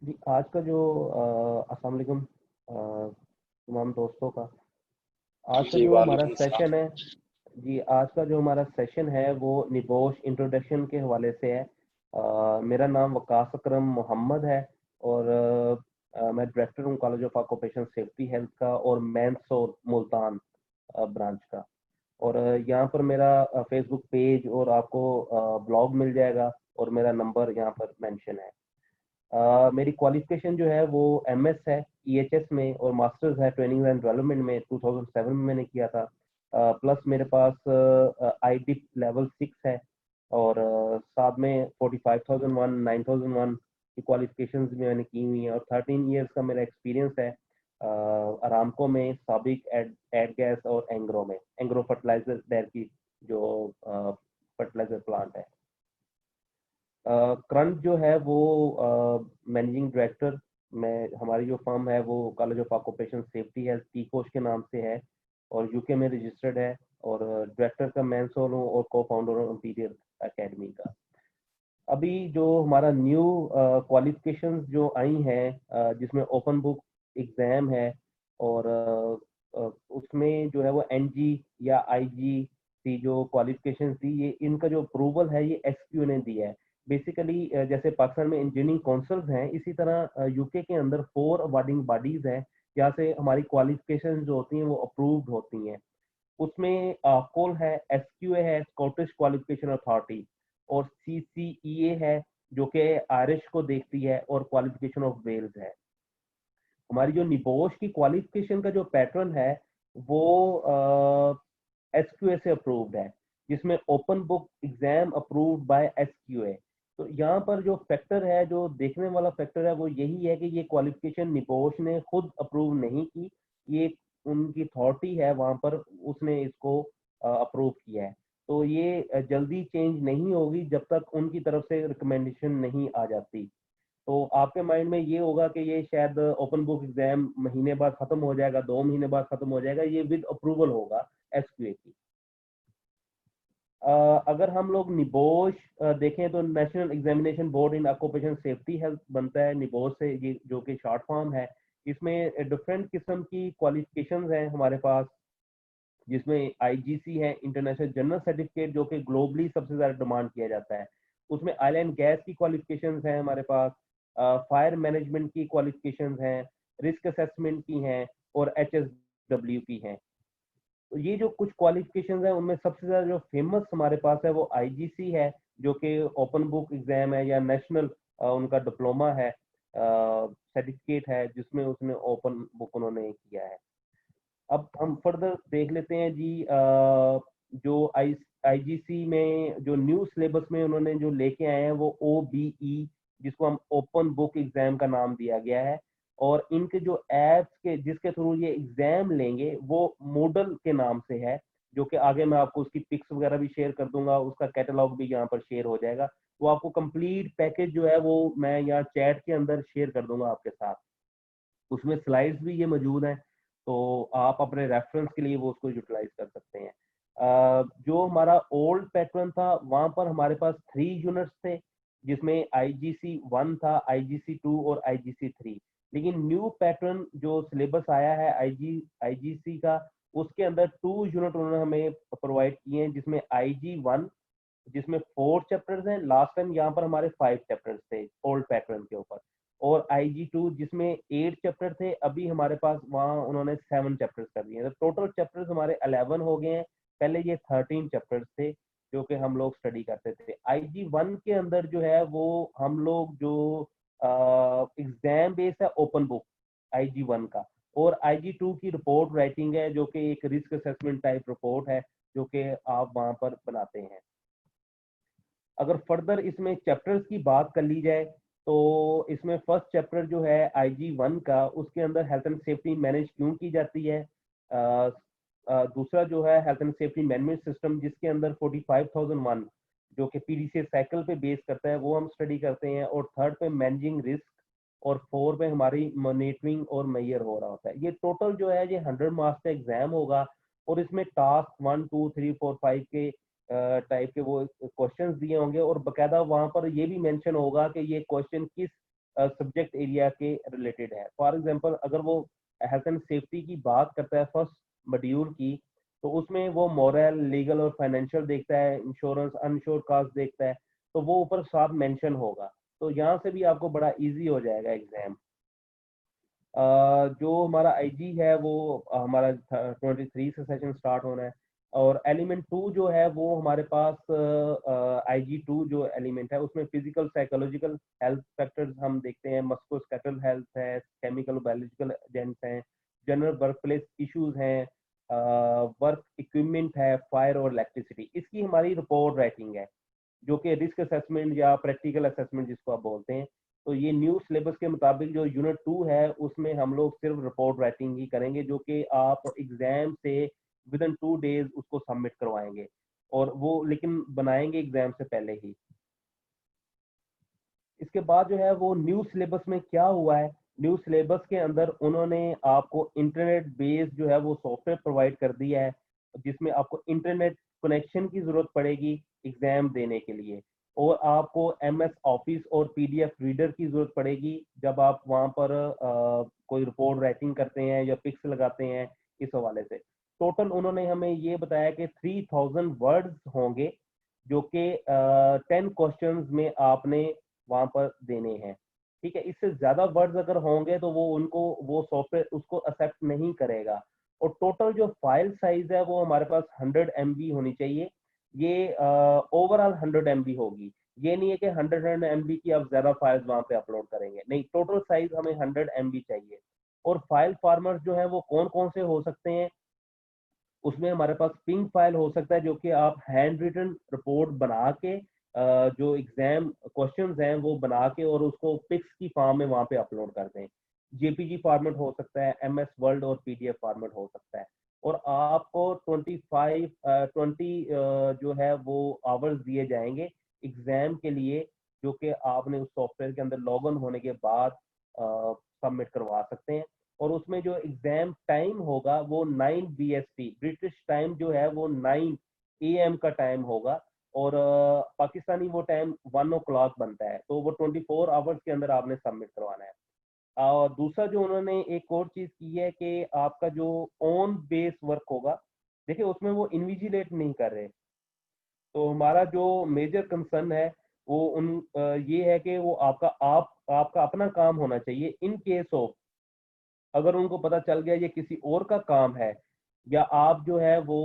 जी, आज का जो अस्सलाम वालेकुम तमाम दोस्तों का। आज का जी, जो हमारा वालेकुम सेशन अस्सलाम। है जी, आज का जो हमारा सेशन है वो निबोश इंट्रोडक्शन के हवाले से है। मेरा नाम वकास अकरम मोहम्मद है और मैं डायरेक्टर हूँ college of occupation safety health का और मैनसोर मुल्तान ब्रांच का। और यहाँ पर मेरा फेसबुक पेज और आपको ब्लॉग मिल जाएगा और मेरा नंबर यहाँ पर मेंशन है। मेरी क्वालिफिकेशन जो है वो एमएस है ईएचएस में और मास्टर्स है ट्रेनिंग एंड डेवलपमेंट में 2007 में मैंने किया था। प्लस मेरे पास आईडी लेवल 6 है और साथ में 45,001 9001 की क्वालिफिकेशंस भी मैंने की हुई हैं और 13 इयर्स का मेरा एक्सपीरियंस है अरामको में, साबिक एड गैस और एंग्रो फर्टिलाइजर डेयर की जो फर्टिलाइजर प्लांट है। करंट जो है वो मैनेजिंग डायरेक्टर में हमारी जो फर्म है वो college of occupation safety health T coach के नाम से है और यूके में रजिस्टर्ड है और डायरेक्टर का मैं सोल हूँ और को फाउंडर हूँ इंपीरियल एकेडमी का। अभी जो हमारा न्यू क्वालिफिकेशंस जो आई हैं जिसमें ओपन बुक एग्जाम है और उसमें जो है वो एनजी या आईजी सी जो क्वालिफिकेशन थी ये इनका जो अप्रूवल है ये एसक्यू ने दिया है। बेसिकली जैसे पाकिस्तान में इंजीनियरिंग काउंसिल्स हैं इसी तरह यूके के अंदर 4 अवार्डिंग बॉडीज हैं जहाँ से हमारी क्वालिफिकेशन जो होती हैं वो अप्रूव्ड होती हैं। उसमें कोल है, एसक्यूए है, स्कॉटिश क्वालिफिकेशन अथॉरिटी और सीसीईए है जो कि आयरिश को देखती है और क्वालिफिकेशन ऑफ वेल्स है। हमारी जो निबोश की क्वालिफिकेशन का जो पैटर्न है वो एसक्यूए से अप्रूव्ड है जिसमें open book exam approved by SQA. तो यहाँ पर जो फैक्टर है जो देखने वाला फैक्टर है वो यही है कि ये क्वालिफिकेशन निबोश ने खुद अप्रूव नहीं की, ये उनकी अथॉरिटी है वहां पर उसने इसको अप्रूव किया है। तो ये जल्दी चेंज नहीं होगी जब तक उनकी तरफ से रिकमेंडेशन नहीं आ जाती। तो आपके माइंड में ये होगा कि ये शायद ओपन बुक एग्जाम महीने बाद खत्म हो जाएगा, 2 महीने बाद खत्म हो जाएगा, ये विद अप्रूवल होगा एसक्यूए की। अगर हम लोग निबोश देखें तो नेशनल एग्जामिनेशन बोर्ड इन ऑक्यूपेशन सेफ्टी हेल्थ बनता है निबोश से, ये जो कि शॉर्ट फॉर्म है। इसमें डिफरेंट किस्म की क्वालिफिकेशंस हैं हमारे पास जिसमें आईजीसी है इंटरनेशनल जनरल सर्टिफिकेट जो कि ग्लोबली सबसे ज्यादा डिमांड किया जाता है। उसमें ऑयल एंड गैस की क्वालिफिकेशंस हैं हमारे पास, फायर मैनेजमेंट की क्वालिफिकेशंस हैं, रिस्क असेसमेंट की हैं और एचएसडब्ल्यू की हैं। तो ये जो कुछ क्वालिफिकेशंस हैं उनमें सबसे ज्यादा जो फेमस हमारे पास है वो आईजीसी है जो कि ओपन बुक एग्जाम है या नेशनल उनका डिप्लोमा है, सर्टिफिकेट है जिसमें उसने ओपन बुक उन्होंने किया है। अब हम फर्दर देख लेते हैं जी, जो आईजीसी में जो न्यू सिलेबस में उन्होंने जो लेके आए हैं वो ओबीई जिसको हम ओपन बुक एग्जाम का नाम दिया गया है। और इनके जो एप्स के जिसके थ्रू ये एग्जाम लेंगे वो मॉडल के नाम से है जो कि आगे मैं आपको उसकी पिक्स वगैरह भी शेयर कर दूंगा, उसका कैटलॉग भी यहाँ पर शेयर हो जाएगा। वो आपको कंप्लीट पैकेज जो है वो मैं यहाँ चैट के अंदर शेयर कर दूंगा आपके साथ। उसमें स्लाइड्स भी ये मौजूद हैं तो आप अपने रेफरेंस के लिए वो उसको यूटिलाइज कर सकते हैं। जो हमारा ओल्ड पैटर्न था वहां पर हमारे पास 3 यूनिट्स थे जिसमें आईजीसी 1 था, आईजीसी 2 और आईजीसी 3। लेकिन न्यू पैटर्न जो सिलेबस आया है आईजीसी का उसके अंदर 2 यूनिट उन्होंने हमें प्रोवाइड किए हैं जिसमें आईजी 1 जिसमें 4 चैप्टर्स हैं, लास्ट टाइम यहाँ पर हमारे 5 चैप्टर्स थे ओल्ड पैटर्न के ऊपर, और आईजी 2 जिसमें 8 चैप्टर थे, अभी हमारे पास वहाँ उन्होंने 7 चैप्टर्स कर दिए हैं, तो टोटल चैप्टर्स हमारे 11 हो गए हैं। पहले ये 13 चैप्टर्स थे जो कि हम लोग स्टडी करते थे। आईजी 1 के अंदर जो है वो हम लोग जो एग्जाम बेस्ड है ओपन बुक आईजी 1 का, और आईजी 2 की रिपोर्ट राइटिंग है जो कि एक रिस्क असेसमेंट टाइप रिपोर्ट है जो कि आप वहाँ पर बनाते हैं। अगर फर्दर इसमें चैप्टर्स की बात कर ली जाए तो इसमें फर्स्ट चैप्टर जो है आईजी 1 का उसके अंदर हेल्थ एंड सेफ्टी मैनेज क्यों की जाती है। दूसरा जो है health and safety management system जिसके अंदर 45,001 जो कि पीडीसी साइकिल पे बेस करता है वो हम स्टडी करते हैं, और थर्ड पे मैनेजिंग रिस्क, और 4 पे हमारी मॉनिटरिंग और मेजर हो रहा होता है। ये टोटल जो है ये 100 मार्क्स का एग्जाम होगा और इसमें टास्क 1 2 3 4 5 के टाइप के वो क्वेश्चंस दिए होंगे और बकायदा वहां पर ये भी मेंशन होगा कि ये क्वेश्चन किस सब्जेक्ट एरिया के रिलेटेड है। फॉर एग्जांपल अगर वो हेल्थ एंड सेफ्टी की बात करता है फर्स्ट मॉड्यूल की, तो उसमें वो मॉरल, लीगल और फाइनेंशियल देखता है, इंश्योरेंस, अनश्योर कास्ट देखता है, तो वो ऊपर साफ मेंशन होगा। तो यहाँ से भी आपको बड़ा इजी हो जाएगा एग्जाम। जो हमारा आईजी है वो हमारा 23 से सेशन स्टार्ट होना है। और एलिमेंट 2 जो है वो हमारे पास IG 2 जो एलिमेंट है उसमें फिजिकल साइकोलॉजिकल हेल्थ फैक्टर्स हम देखते हैं, मस्कुलोस्केलेटल हेल्थ है, केमिकल बायोलॉजिकल एजेंट्स हैं, जनरल वर्क प्लेस इशूज हैं, वर्क इक्विपमेंट है, फायर और इलेक्ट्रिसिटी। इसकी हमारी रिपोर्ट राइटिंग है जो कि रिस्क असेसमेंट या प्रैक्टिकल असेसमेंट जिसको आप बोलते हैं। तो ये न्यू सिलेबस के मुताबिक जो यूनिट 2 है उसमें हम लोग सिर्फ रिपोर्ट राइटिंग ही करेंगे, जो कि आप एग्जाम से विद इन 2 डेज उसको सबमिट करवाएंगे, और वो लेकिन बनाएंगे एग्जाम से पहले ही। इसके बाद जो है वो न्यू सिलेबस में क्या हुआ है, न्यू सिलेबस के अंदर उन्होंने आपको इंटरनेट बेस्ड जो है वो सॉफ्टवेयर प्रोवाइड कर दिया है, जिसमें आपको इंटरनेट कनेक्शन की जरूरत पड़ेगी एग्जाम देने के लिए, और आपको MS ऑफिस और PDF रीडर की जरूरत पड़ेगी जब आप वहाँ पर कोई रिपोर्ट राइटिंग करते हैं या पिक्स लगाते हैं। इस हवाले से टोटल उन्होंने हमें ये बताया कि 3000 वर्ड्स होंगे, जो कि 10 क्वेश्चंस में आपने वहां पर देने हैं। ठीक है, इससे ज्यादा वर्ड्स अगर होंगे तो वो उनको वो सॉफ्टवेयर उसको एक्सेप्ट नहीं करेगा। और टोटल जो फाइल साइज है वो हमारे पास 100 MB होनी चाहिए। ये ओवरऑल 100 MB होगी। ये नहीं है कि 100 MB की आप ज्यादा फाइल्स वहां पे अपलोड करेंगे, नहीं, टोटल साइज हमें 100 MB चाहिए। और फाइल फॉर्मेट जो है वो कौन कौन से हो सकते हैं, उसमें हमारे पास पिंग फाइल हो सकता है, जो कि आप हैंड रिटन रिपोर्ट बना के जो एग्जाम क्वेश्चंस हैं वो बना के और उसको पिक्स की फॉर्म में वहां पे अपलोड कर दें। JPG फॉर्मेट हो सकता है, MS वर्ड और PDF फॉर्मेट हो सकता है। और आपको 20 जो है वो आवर्स दिए जाएंगे एग्जाम के लिए, जो कि आपने उस सॉफ्टवेयर के अंदर लॉग इन होने के बाद सबमिट करवा सकते हैं। और उसमें जो एग्जाम टाइम होगा वो 9 BST ब्रिटिश टाइम जो है वो 9 AM का टाइम होगा, और पाकिस्तानी वो टाइम 1 o'clock बनता है। तो वो 24 आवर्स के अंदर आपने सबमिट करवाना है। और दूसरा जो उन्होंने एक और चीज की है कि आपका जो ऑन बेस वर्क होगा, देखिए उसमें वो इन्विजिलेट नहीं कर रहे। तो हमारा जो मेजर कंसर्न है वो ये है कि वो आपका अपना काम होना चाहिए। इन केस ऑफ अगर उनको पता चल गया ये किसी और का काम है, या आप जो है वो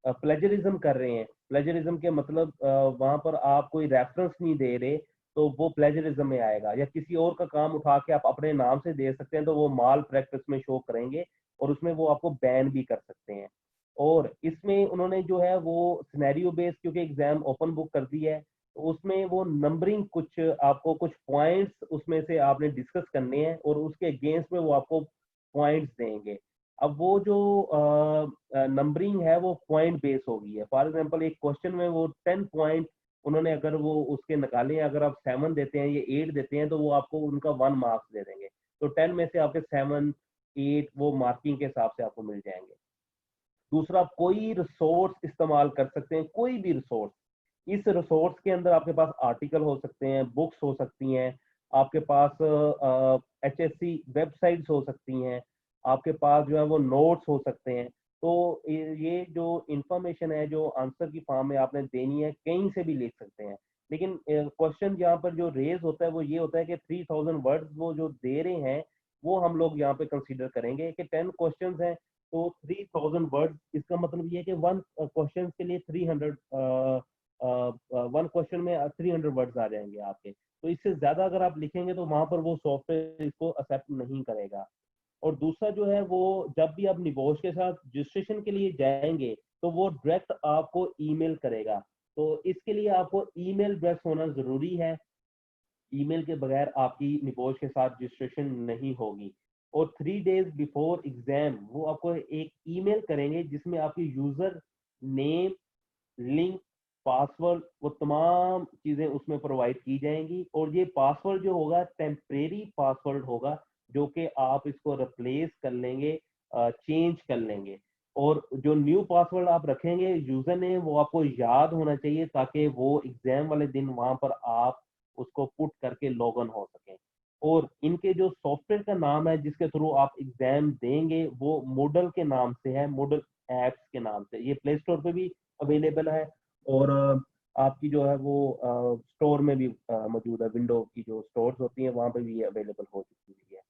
प्लेजरिज्म कर रहे हैं, प्लेजरिज्म के मतलब वहां पर आप कोई रेफरेंस नहीं दे रहे, तो वो प्लेजरिज्म में आएगा। या किसी और का काम उठा के आप अपने नाम से दे सकते हैं, तो वो माल प्रैक्टिस में शो करेंगे और उसमें वो आपको बैन भी कर सकते हैं। और इसमें उन्होंने जो है वो सिनेरियो बेस्ड, क्योंकि एग्जाम ओपन बुक कर दी है, तो उसमें वो नंबरिंग कुछ आपको कुछ पॉइंट्स उसमें से आपने डिस्कस करने हैं और उसके अगेंस्ट में वो आपको पॉइंट्स देंगे। अब वो जो नंबरिंग है वो पॉइंट बेस होगी है। फॉर एग्जांपल एक क्वेश्चन में वो 10 पॉइंट उन्होंने अगर वो उसके निकाले हैं, अगर आप 7 देते हैं या 8 देते हैं, तो वो आपको उनका 1 मार्क्स दे देंगे। तो 10 में से आपके 7 8 वो मार्किंग के हिसाब से आपको मिल जाएंगे। दूसरा, आप कोई रिसोर्स इस्तेमाल कर सकते हैं, कोई भी रिसोर्स। इस रिसोर्स के अंदर आपके पास आर्टिकल हो सकते हैं, बुक्स हो सकती हैं, आपके पास HSC वेबसाइट्स हो सकती हैं, आपके पास जो है वो नोट्स हो सकते हैं। तो ये जो इंफॉर्मेशन है जो आंसर की फॉर्म में आपने देनी है, कहीं से भी लिख सकते हैं। लेकिन क्वेश्चन यहाँ पर जो रेज होता है वो ये होता है कि 3000 वर्ड्स वो जो दे रहे हैं वो हम लोग यहाँ पे कंसीडर करेंगे कि 10 क्वेश्चंस हैं, तो 3000 वर्ड, इसका मतलब ये है कि वन क्वेश्चन के लिए 300 वन क्वेश्चन में 300 वर्ड्स आ जाएंगे आपके। तो इससे ज्यादा अगर आप लिखेंगे तो वहां पर वो सॉफ्टवेयर इसको एक्सेप्ट नहीं करेगा। और दूसरा जो है वो, जब भी आप निबोश के साथ रजिस्ट्रेशन के लिए जाएंगे तो वो डायरेक्ट आपको ईमेल करेगा। तो इसके लिए आपको ईमेल एड्रेस होना जरूरी है। ईमेल के बगैर आपकी निबोश के साथ रजिस्ट्रेशन नहीं होगी। और 3 days बिफोर एग्जाम वो आपको एक ईमेल करेंगे जिसमें आपकी यूजर नेम, लिंक, पासवर्ड, वो तमाम चीजें उसमें प्रोवाइड की जाएंगी। और ये पासवर्ड जो होगा टेम्परेरी पासवर्ड होगा, जो कि आप इसको रिप्लेस कर लेंगे, चेंज कर लेंगे। और जो न्यू पासवर्ड आप रखेंगे यूजर नेम, वो आपको याद होना चाहिए, ताकि वो एग्जाम वाले दिन वहां पर आप उसको पुट करके लॉग इन हो सकें। और इनके जो सॉफ्टवेयर का नाम है जिसके थ्रू आप एग्जाम देंगे वो मूडल के नाम से है, मूडल एप्स के नाम से। ये प्ले स्टोर पे भी अवेलेबल है और आपकी जो है वो स्टोर में भी मौजूद है, विंडो की जो स्टोर्स होती हैं वहां पे भी ये अवेलेबल हो चुकी है।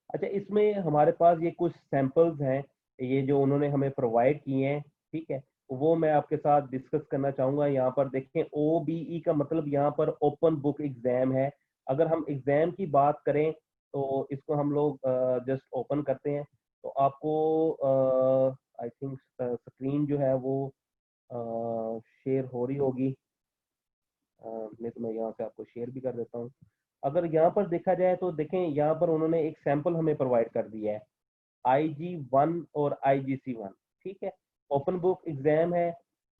अच्छा, इसमें हमारे पास ये कुछ सैंपल्स हैं, ये जो उन्होंने हमें प्रोवाइड किए हैं, ठीक है, वो मैं आपके साथ डिस्कस करना चाहूंगा। यहाँ पर देखें, OBE का मतलब यहाँ पर ओपन बुक एग्जाम है। अगर हम एग्जाम की बात करें तो इसको हम लोग जस्ट ओपन करते हैं तो आपको आई थिंक स्क्रीन जो है वो शेयर हो रही होगी। नहीं तो मैं यहाँ से आपको शेयर भी कर देता हूँ। अगर यहाँ पर देखा जाए तो देखें, यहाँ पर उन्होंने एक सैंपल हमें प्रोवाइड कर दिया है, IG1 और IGC1, ठीक है, ओपन बुक एग्जाम है।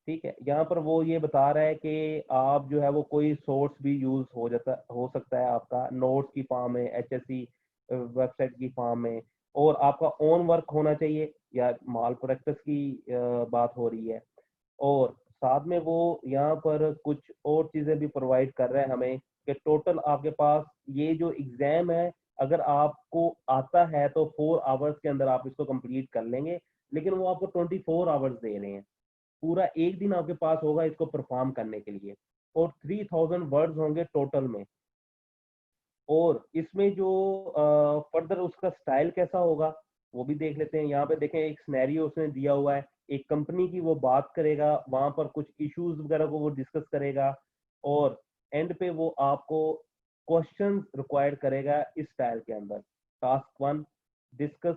ठीक है, यहाँ पर वो ये बता रहा है कि आप जो है वो कोई सोर्स भी यूज हो सकता है आपका नोट्स की फॉर्म में, HSC वेबसाइट की फॉर्म में, और आपका ओन वर्क होना चाहिए या माल प्रैक्टिस की बात हो रही है। और साथ में वो यहाँ पर कुछ और चीजें भी प्रोवाइड कर रहे हैं हमें कि टोटल आपके पास ये जो एग्जाम है, अगर आपको आता है तो 4 आवर्स के अंदर आप इसको कंप्लीट कर लेंगे, लेकिन वो आपको 24 आवर्स दे रहे हैं। पूरा एक दिन आपके पास होगा इसको परफॉर्म करने के लिए, और 3000 वर्ड्स होंगे टोटल में। और इसमें जो फर्दर उसका स्टाइल कैसा होगा वो भी देख लेते हैं। यहाँ पे देखें, एक सिनेरियो उसने दिया हुआ है, एक कंपनी की वो बात करेगा, वहां पर कुछ इश्यूज वगैरह को वो डिस्कस करेगा, और एंड पे वो आपको क्वेश्चन रिक्वायर्ड करेगा इस स्टाइल के अंदर। Task 1, discuss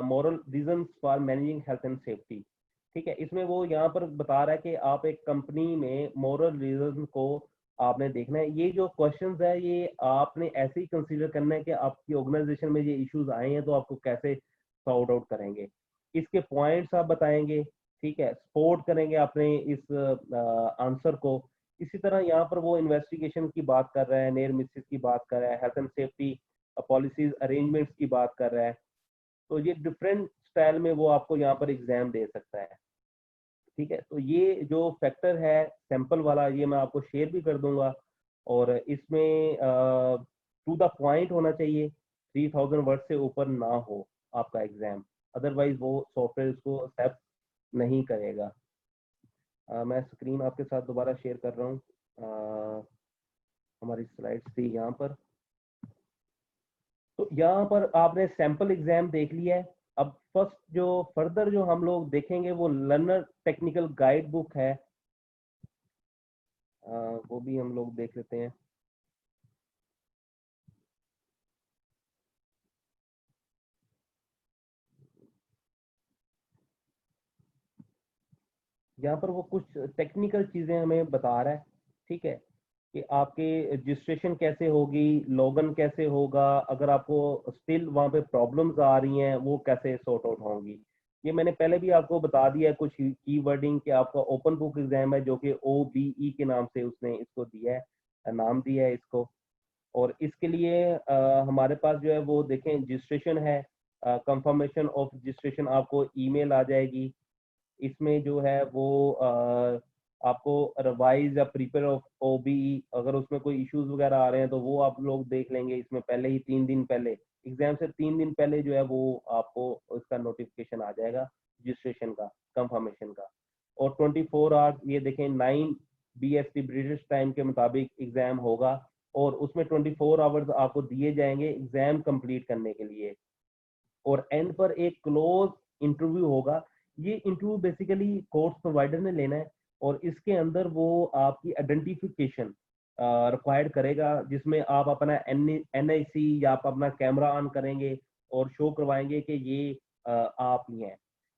moral reasons for managing health and safety. ठीक है, इसमें वो यहाँ पर बता रहा है कि आप एक कंपनी में मॉरल रीजन को आपने देखना है। ये जो क्वेश्चंस है ये आपने ऐसे ही कंसीडर करना है कि आपकी ऑर्गेनाइजेशन में ये इश्यूज आए हैं तो आपको कैसे सॉर्ट आउट करेंगे, इसके पॉइंट्स आप बताएंगे, ठीक है, सपोर्ट करेंगे अपने इस आंसर को। इसी तरह यहाँ पर वो इन्वेस्टिगेशन की बात कर रहा है, नियर मिसेस की बात कर रहा है, health and safety policies arrangements की बात कर रहा है। तो ये डिफरेंट स्टाइल में वो आपको यहाँ पर एग्जाम दे सकता है। ठीक है, तो ये जो फैक्टर है सैंपल वाला, ये मैं आपको शेयर भी कर दूंगा। और इसमें टू द पॉइंट होना चाहिए, 3000 वर्ड से ऊपर ना हो आपका एग्जाम, अदरवाइज वो सॉफ्टवेयर उसको एक्सेप्ट नहीं करेगा। मैं स्क्रीन आपके साथ दोबारा शेयर कर रहा हूँ। हमारी स्लाइड्स थी यहाँ पर, तो यहाँ पर आपने सैंपल एग्जाम देख लिया है। अब फर्स्ट जो फर्दर जो हम लोग देखेंगे वो लर्नर टेक्निकल गाइड बुक है, वो भी हम लोग देख लेते हैं। यहाँ पर वो कुछ टेक्निकल चीजें हमें बता रहा है, ठीक है, कि आपके रजिस्ट्रेशन कैसे होगी, लॉगिन कैसे होगा, अगर आपको स्टिल वहाँ पे प्रॉब्लम्स आ रही हैं वो कैसे सॉर्ट आउट होंगी। ये मैंने पहले भी आपको बता दिया है, कुछ की वर्डिंग कि आपका ओपन बुक एग्जाम है जो कि OBE के नाम से उसने इसको दिया है, नाम दिया है इसको। और इसके लिए हमारे पास जो है वो देखें रजिस्ट्रेशन है, कंफर्मेशन ऑफ रजिस्ट्रेशन आपको ईमेल आ जाएगी। इसमें जो है वो आपको रिवाइज या प्रिपेयर ऑफ OBE, अगर उसमें कोई इश्यूज वगैरह आ रहे हैं तो वो आप लोग देख लेंगे इसमें पहले ही, 3 दिन पहले एग्जाम से 3 दिन पहले जो है वो आपको उसका नोटिफिकेशन आ जाएगा रजिस्ट्रेशन का, कंफर्मेशन का। और 24 आवर्स, ये देखें 9 BST ब्रिटिश टाइम के मुताबिक एग्जाम होगा, और उसमें 24 आवर्स आपको दिए जाएंगे एग्जाम कंप्लीट करने के लिए। और एंड पर एक क्लोज इंटरव्यू होगा। ये इंटरव्यू बेसिकली कोर्स प्रोवाइडर ने लेना है, और इसके अंदर वो आपकी आइडेंटिफिकेशन रिक्वायर्ड करेगा, जिसमें आप अपना NIC या आप अपना कैमरा ऑन करेंगे और शो करवाएंगे कि ये आप ही हैं।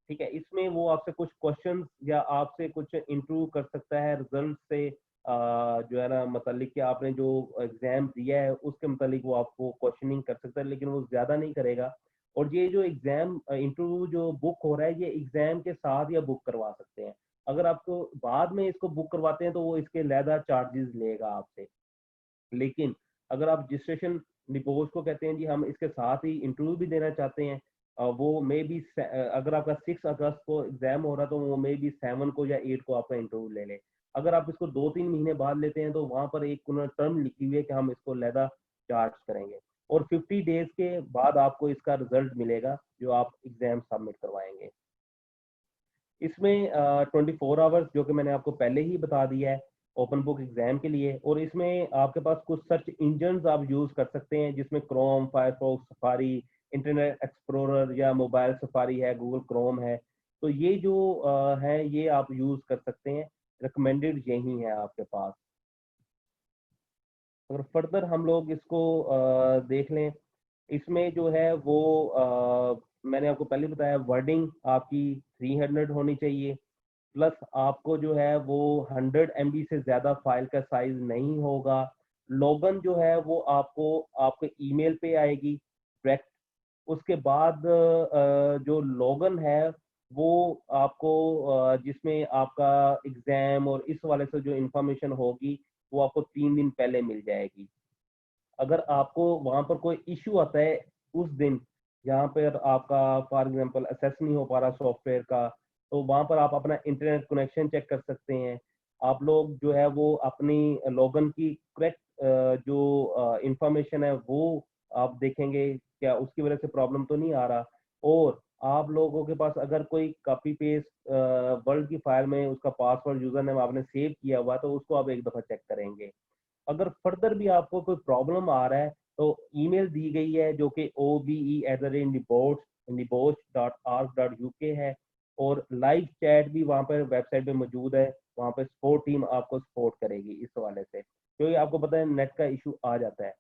ठीक है, इसमें वो आपसे कुछ क्वेश्चन या आपसे कुछ इंटरव्यू कर सकता है रिजल्ट से, जो है ना, मतलब कि आपने जो एग्जाम दिया है उसके मतलब वो आपको क्वेश्चनिंग कर सकता है, लेकिन वो ज्यादा नहीं करेगा। और ये जो एग्जाम इंटरव्यू जो बुक हो रहा है ये एग्जाम के साथ या बुक करवा सकते हैं। अगर आपको बाद में इसको बुक करवाते हैं तो वो इसके लैदा चार्जेस लेगा आपसे। लेकिन अगर आप रजिस्ट्रेशन डिपोज को कहते हैं जी हम इसके साथ ही इंटरव्यू भी देना चाहते हैं, वो मे बी अगर आपका 6 अगस्त को एग्जाम हो रहा है तो वो मे बी 7 को या 8 को आपका इंटरव्यू ले ले। अगर आप इसको 2-3 महीने बाद लेते हैं तो वहां पर एक उन्होंने टर्म लिखी हुई है कि हम इसको लैदा चार्ज करेंगे, और 50 डेज के बाद आपको इसका रिजल्ट मिलेगा जो आप एग्जाम सबमिट करवाएंगे। इसमें 24 आवर्स जो कि मैंने आपको पहले ही बता दिया है ओपन बुक एग्जाम के लिए, और इसमें आपके पास कुछ सर्च इंजन आप यूज कर सकते हैं जिसमें Chrome, Firefox, safari, internet explorer या मोबाइल सफारी है, गूगल क्रोम है। तो ये जो है ये आप यूज कर सकते हैं, रिकमेंडेड यही है आपके पास। अगर फर्दर हम लोग इसको देख लें, इसमें जो है वो मैंने आपको पहले बताया वर्डिंग आपकी 300 होनी चाहिए, प्लस आपको जो है वो 100 MB से ज़्यादा फाइल का साइज नहीं होगा। लॉगन जो है वो आपको आपके ईमेल पे आएगी डायरेक्ट। उसके बाद जो लॉगन है वो आपको जिसमें आपका एग्ज़ाम और इस वाले से जो इंफॉर्मेशन होगी वो आपको 3 दिन पहले मिल जाएगी। अगर आपको वहाँ पर कोई इश्यू आता है उस दिन, जहाँ पर आपका फॉर एग्जांपल एक्सेस नहीं हो पा रहा सॉफ्टवेयर का, तो वहाँ पर आप अपना इंटरनेट कनेक्शन चेक कर सकते हैं। आप लोग जो है वो अपनी लॉगिन की करेक्ट जो इंफॉर्मेशन है वो आप देखेंगे क्या उसकी वजह से प्रॉब्लम तो नहीं आ रहा। और आप लोगों के पास अगर कोई कॉपी पेस्ट वर्ड की फाइल में उसका पासवर्ड यूजर नेम आपने सेव किया हुआ तो उसको आप एक दफ़ा चेक करेंगे। अगर फर्दर भी आपको कोई प्रॉब्लम आ रहा है तो ईमेल दी गई है जो कि obe@nibosh.org.uk है, और लाइव चैट भी वहाँ पर वेबसाइट पे मौजूद है। वहाँ पे सपोर्ट टीम आपको सपोर्ट करेगी इस हवाले से, क्योंकि आपको पता है नेट का इशू आ जाता है।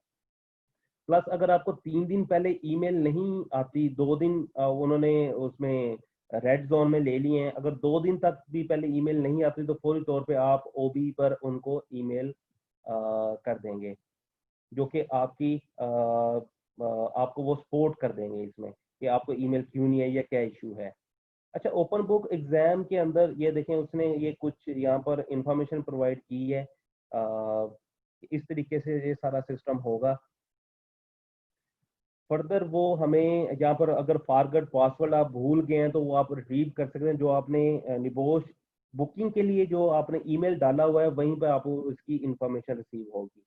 प्लस अगर आपको 3 दिन पहले ईमेल नहीं आती, 2 दिन उन्होंने उसमें रेड जोन में ले लिए हैं, अगर 2 दिन तक भी पहले ईमेल नहीं आती तो फौरी तौर पे आप ओबी पर उनको ईमेल कर देंगे, जो कि आपको वो सपोर्ट कर देंगे इसमें कि आपको ईमेल क्यों नहीं आई या क्या इशू है। अच्छा, ओपन बुक एग्जाम के अंदर ये देखें उसने ये कुछ यहाँ पर इंफॉर्मेशन प्रोवाइड की है। इस तरीके से ये सारा सिस्टम होगा। फर्दर वो हमें यहाँ पर अगर फॉरगेट पासवर्ड आप भूल गए हैं तो वो आप रिट्रीव कर सकते हैं। जो आपने निबोश बुकिंग के लिए जो आपने ईमेल डाला हुआ है वहीं पर आपको उसकी इंफॉर्मेशन रिसीव होगी,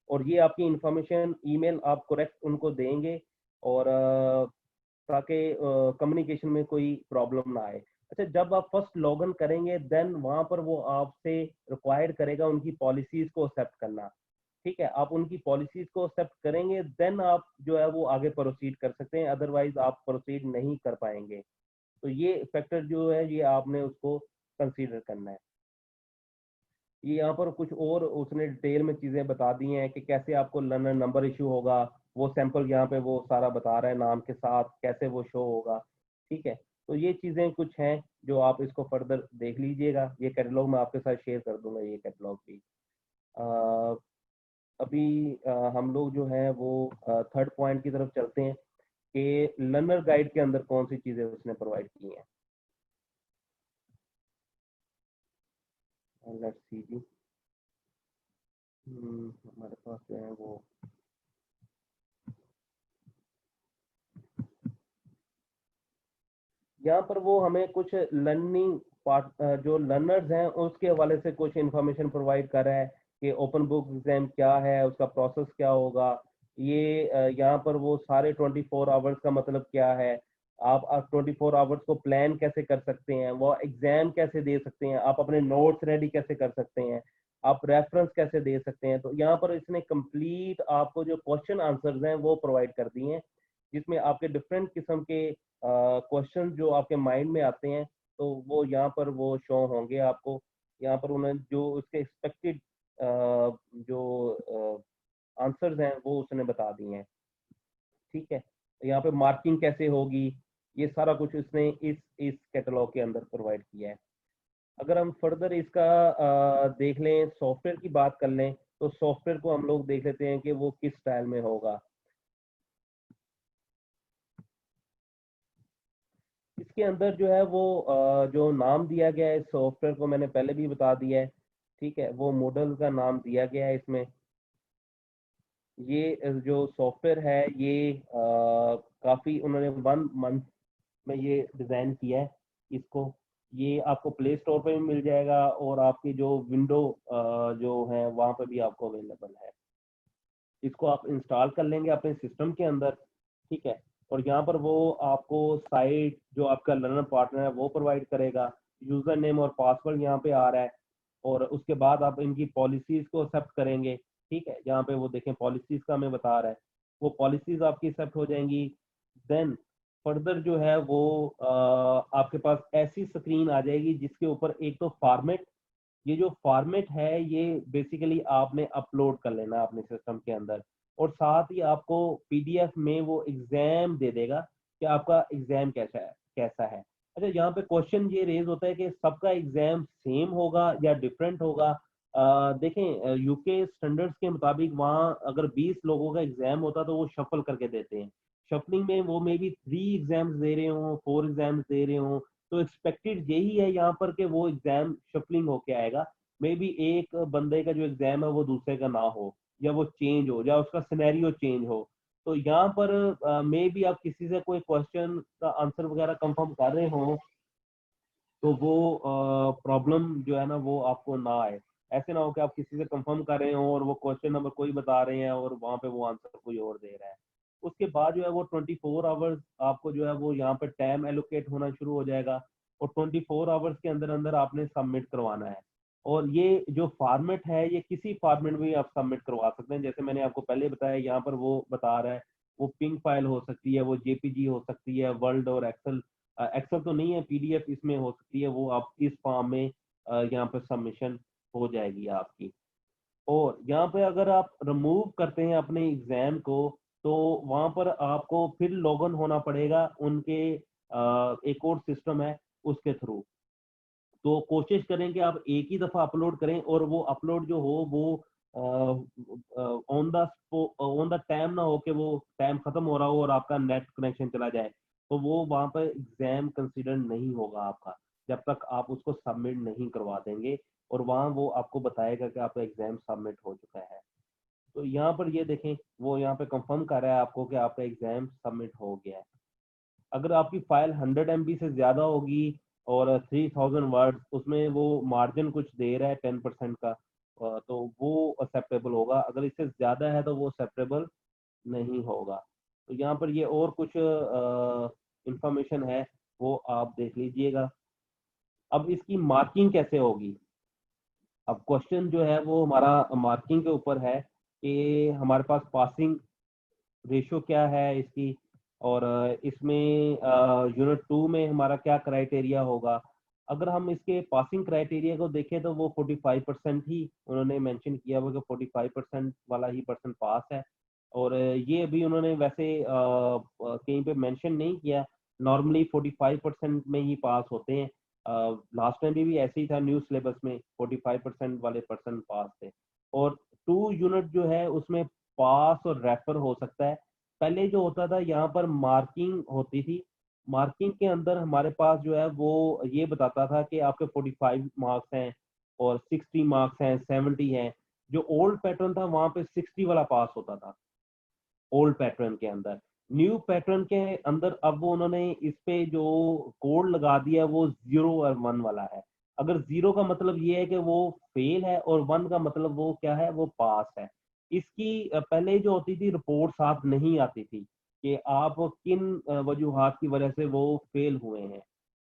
और ये आपकी इंफॉर्मेशन ईमेल आप करेक्ट उनको देंगे, और ताकि कम्युनिकेशन में कोई प्रॉब्लम ना आए। अच्छा, जब आप फर्स्ट लॉगिन करेंगे देन वहाँ पर वो आपसे रिक्वायर्ड करेगा उनकी पॉलिसीज को एक्सेप्ट करना। ठीक है, आप उनकी पॉलिसीज को एक्सेप्ट करेंगे देन आप जो है वो आगे प्रोसीड कर सकते हैं, अदरवाइज आप प्रोसीड नहीं कर पाएंगे। तो ये फैक्टर जो है ये आपने उसको कंसीडर करना है। ये यहाँ पर कुछ और उसने डिटेल में चीज़ें बता दी हैं कि कैसे आपको लर्नर नंबर इशू होगा। वो सैंपल यहाँ पे वो सारा बता रहा है नाम के साथ कैसे वो शो होगा। ठीक है, तो ये चीज़ें कुछ हैं जो आप इसको फर्दर देख लीजिएगा। ये कैटलॉग मैं आपके साथ शेयर कर दूंगा, ये कैटलॉग भी। अ, अभी हम लोग जो है वो थर्ड पॉइंट की तरफ चलते हैं कि लर्नर गाइड के अंदर कौन सी चीज़ें उसने प्रोवाइड की हैं। लेट्स सी जी। हमारे पास जो है वो यहाँ पर वो हमें कुछ लर्निंग पार्ट जो लर्नर्स हैं उसके हवाले से कुछ इंफॉर्मेशन प्रोवाइड कर रहा है कि ओपन बुक एग्जाम क्या है, उसका प्रोसेस क्या होगा। ये यहाँ पर वो सारे 24 आवर्स का मतलब क्या है, आप 24 आवर्स को प्लान कैसे कर सकते हैं, वो एग्जाम कैसे दे सकते हैं, आप अपने नोट्स रेडी कैसे कर सकते हैं, आप रेफरेंस कैसे दे सकते हैं। तो यहाँ पर इसने कंप्लीट आपको जो क्वेश्चन आंसर्स हैं वो प्रोवाइड कर दिए हैं, जिसमें आपके डिफरेंट किस्म के क्वेश्चन जो आपके माइंड में आते हैं तो वो यहाँ पर वो शो होंगे आपको। यहाँ पर उन्होंने जो उसके एक्सपेक्टेड जो आंसर्स हैं वो उसने बता दिए हैं। ठीक है, तो यहाँ पे मार्किंग कैसे होगी, ये सारा कुछ उसने इस कैटलॉग के अंदर प्रोवाइड किया है। अगर हम फर्दर इसका देख लें, सॉफ्टवेयर की बात कर लें, तो सॉफ्टवेयर को हम लोग देख लेते हैं कि वो किस स्टाइल में होगा। इसके अंदर जो है वो जो नाम दिया गया है सॉफ्टवेयर को मैंने पहले भी बता दिया है। ठीक है, वो मॉडल का नाम दिया गया है इसमें। ये जो सॉफ्टवेयर है ये काफ़ी उन्होंने 1 मंथ में ये डिज़ाइन किया है इसको। ये आपको प्ले स्टोर पे भी मिल जाएगा और आपकी जो विंडो जो है वहाँ पे भी आपको अवेलेबल है। इसको आप इंस्टॉल कर लेंगे अपने सिस्टम के अंदर, ठीक है। और यहाँ पर वो आपको साइट जो आपका लर्नर पार्टनर है वो प्रोवाइड करेगा, यूजर नेम और पासवर्ड यहाँ पे आ रहा है। और उसके बाद आप इनकी पॉलिसीज को एक्सेप्ट करेंगे, ठीक है। यहाँ पे वो देखें पॉलिसीज का हमें बता रहा है, वो पॉलिसीज आपकी एक्सेप्ट हो जाएंगी। देन फर्दर जो है वो आपके पास ऐसी स्क्रीन आ जाएगी जिसके ऊपर एक तो फॉर्मेट, ये जो फॉर्मेट है ये बेसिकली आपने अपलोड कर लेना है अपने सिस्टम के अंदर। और साथ ही आपको पीडीएफ में वो एग्जाम दे देगा कि आपका एग्जाम कैसा है। अच्छा, यहाँ पे क्वेश्चन ये रेज होता है कि सबका एग्जाम सेम होगा या डिफरेंट होगा। देखें यूके स्टैंडर्ड्स के मुताबिक वहाँ अगर 20 लोगों का एग्जाम होता तो वो शफल करके देते हैं। शफलिंग में वो मे बी 3 एग्जाम्स दे रहे हो, 4 एग्जाम्स दे रहे हो। तो एक्सपेक्टेड यही है यहाँ पर कि वो एग्जाम शफलिंग होके आएगा। मे बी एक बंदे का जो एग्जाम है वो दूसरे का ना हो, या वो चेंज हो, या उसका सिनेरियो चेंज हो। तो यहाँ पर मे बी आप किसी से कोई क्वेश्चन का आंसर वगैरह कंफर्म कर रहे हो तो वो प्रॉब्लम जो है ना वो आपको ना आए। ऐसे ना हो कि आप किसी से कंफर्म कर रहे हो और वो क्वेश्चन नंबर कोई बता रहे हैं और वहां पे वो आंसर कोई और दे रहा है। उसके बाद जो है वो 24 आवर्स आपको जो है वो यहाँ पे टाइम एलोकेट होना शुरू हो जाएगा। और 24 आवर्स के अंदर अंदर आपने सबमिट करवाना है। और ये जो फॉर्मेट है ये किसी फॉर्मेट में भी आप सबमिट करवा सकते हैं, जैसे मैंने आपको पहले बताया यहाँ पर वो बता रहा है। वो पिंग फाइल हो सकती है, वो जेपीजी हो सकती है, वर्ल्ड और एक्सेल। एक्सेल तो नहीं है, पीडीएफ इसमें हो सकती है, वो आप इस फॉर्म में यहाँ पर सबमिशन हो जाएगी आपकी। और यहाँ पे अगर आप रिमूव करते हैं अपने एग्जाम को तो वहां पर आपको फिर लॉगिन होना पड़ेगा उनके एक और सिस्टम है उसके थ्रू। तो कोशिश करें कि आप एक ही दफा अपलोड करें और वो अपलोड जो हो वो ऑन द टाइम ना हो कि वो टाइम खत्म हो रहा हो और आपका नेट कनेक्शन चला जाए। तो वो वहां पर एग्जाम कंसिडर नहीं होगा आपका जब तक आप उसको सबमिट नहीं करवा देंगे। और वहां वो आपको बताएगा कि आपका एग्जाम सबमिट हो चुका है। तो यहाँ पर ये देखें वो यहाँ पे कंफर्म कर रहा है आपको कि आपका एग्जाम सबमिट हो गया है। अगर आपकी फाइल 100 MB से ज्यादा होगी और 3000 वर्ड, उसमें वो मार्जिन कुछ दे रहा है 10% का, तो वो एक्सेप्टेबल होगा। अगर इससे ज्यादा है तो वो एक्सेप्टेबल नहीं होगा। तो यहाँ पर ये और कुछ इंफॉर्मेशन है वो आप देख लीजिएगा। अब इसकी मार्किंग कैसे होगी। अब क्वेश्चन जो है वो हमारा मार्किंग के ऊपर है कि हमारे पास पासिंग रेशो क्या है इसकी। और इसमें यूनिट 2 में हमारा क्या क्राइटेरिया होगा। अगर हम इसके पासिंग क्राइटेरिया को देखें तो वो 45% ही उन्होंने मेंशन किया हुआ कि 45% वाला ही पर्सन पास है। और ये अभी उन्होंने वैसे कहीं पे मेंशन नहीं किया। नॉर्मली 45% में ही पास होते हैं। लास्ट टाइम भी ऐसे ही था, न्यू सिलेबस में 45% वाले पर्सन पास थे। और 2 यूनिट जो है उसमें पास और रेफर हो सकता है। पहले जो होता था यहाँ पर मार्किंग होती थी। मार्किंग के अंदर हमारे पास जो है वो ये बताता था कि आपके 45 मार्क्स हैं और 60 मार्क्स हैं, 70 हैं। जो ओल्ड पैटर्न था वहां पे 60 वाला पास होता था ओल्ड पैटर्न के अंदर। न्यू पैटर्न के अंदर अब वो उन्होंने इस पे जो कोड लगा दिया वो 0 और 1 वाला है। अगर 0 का मतलब ये है कि वो फेल है और 1 का मतलब वो क्या है, वो पास है। इसकी पहले जो होती थी रिपोर्ट साफ नहीं आती थी कि आप किन वजूहात की वजह से वो फेल हुए हैं।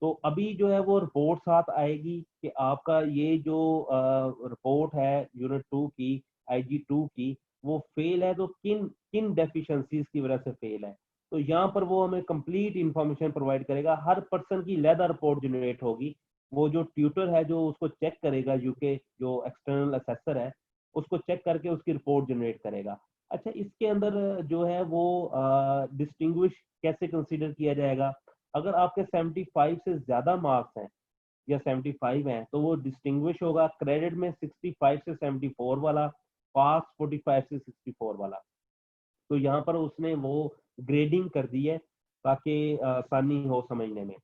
तो अभी जो है वो रिपोर्ट साथ आएगी कि आपका ये जो रिपोर्ट है यूनिट 2 की, IG 2 की, वो फेल है तो किन किन डेफिशिएंसीज की वजह से फेल है। तो यहाँ पर वो हमें कंप्लीट इंफॉर्मेशन प्रोवाइड करेगा। हर पर्सन की लैदा रिपोर्ट जनरेट होगी। वो जो ट्यूटर है जो उसको चेक करेगा, यूके जो एक्सटर्नल असेसर है उसको चेक करके उसकी रिपोर्ट जनरेट करेगा। अच्छा, इसके अंदर जो है वो डिस्टिंग्विश कैसे कंसीडर किया जाएगा। अगर आपके 75 से ज्यादा मार्क्स हैं या 75 हैं तो वो डिस्टिंग्विश होगा। क्रेडिट में 65 से 74 वाला, पास 45 से 64 वाला। तो यहाँ पर उसने वो ग्रेडिंग कर दी है ताकि आसानी हो समझने में।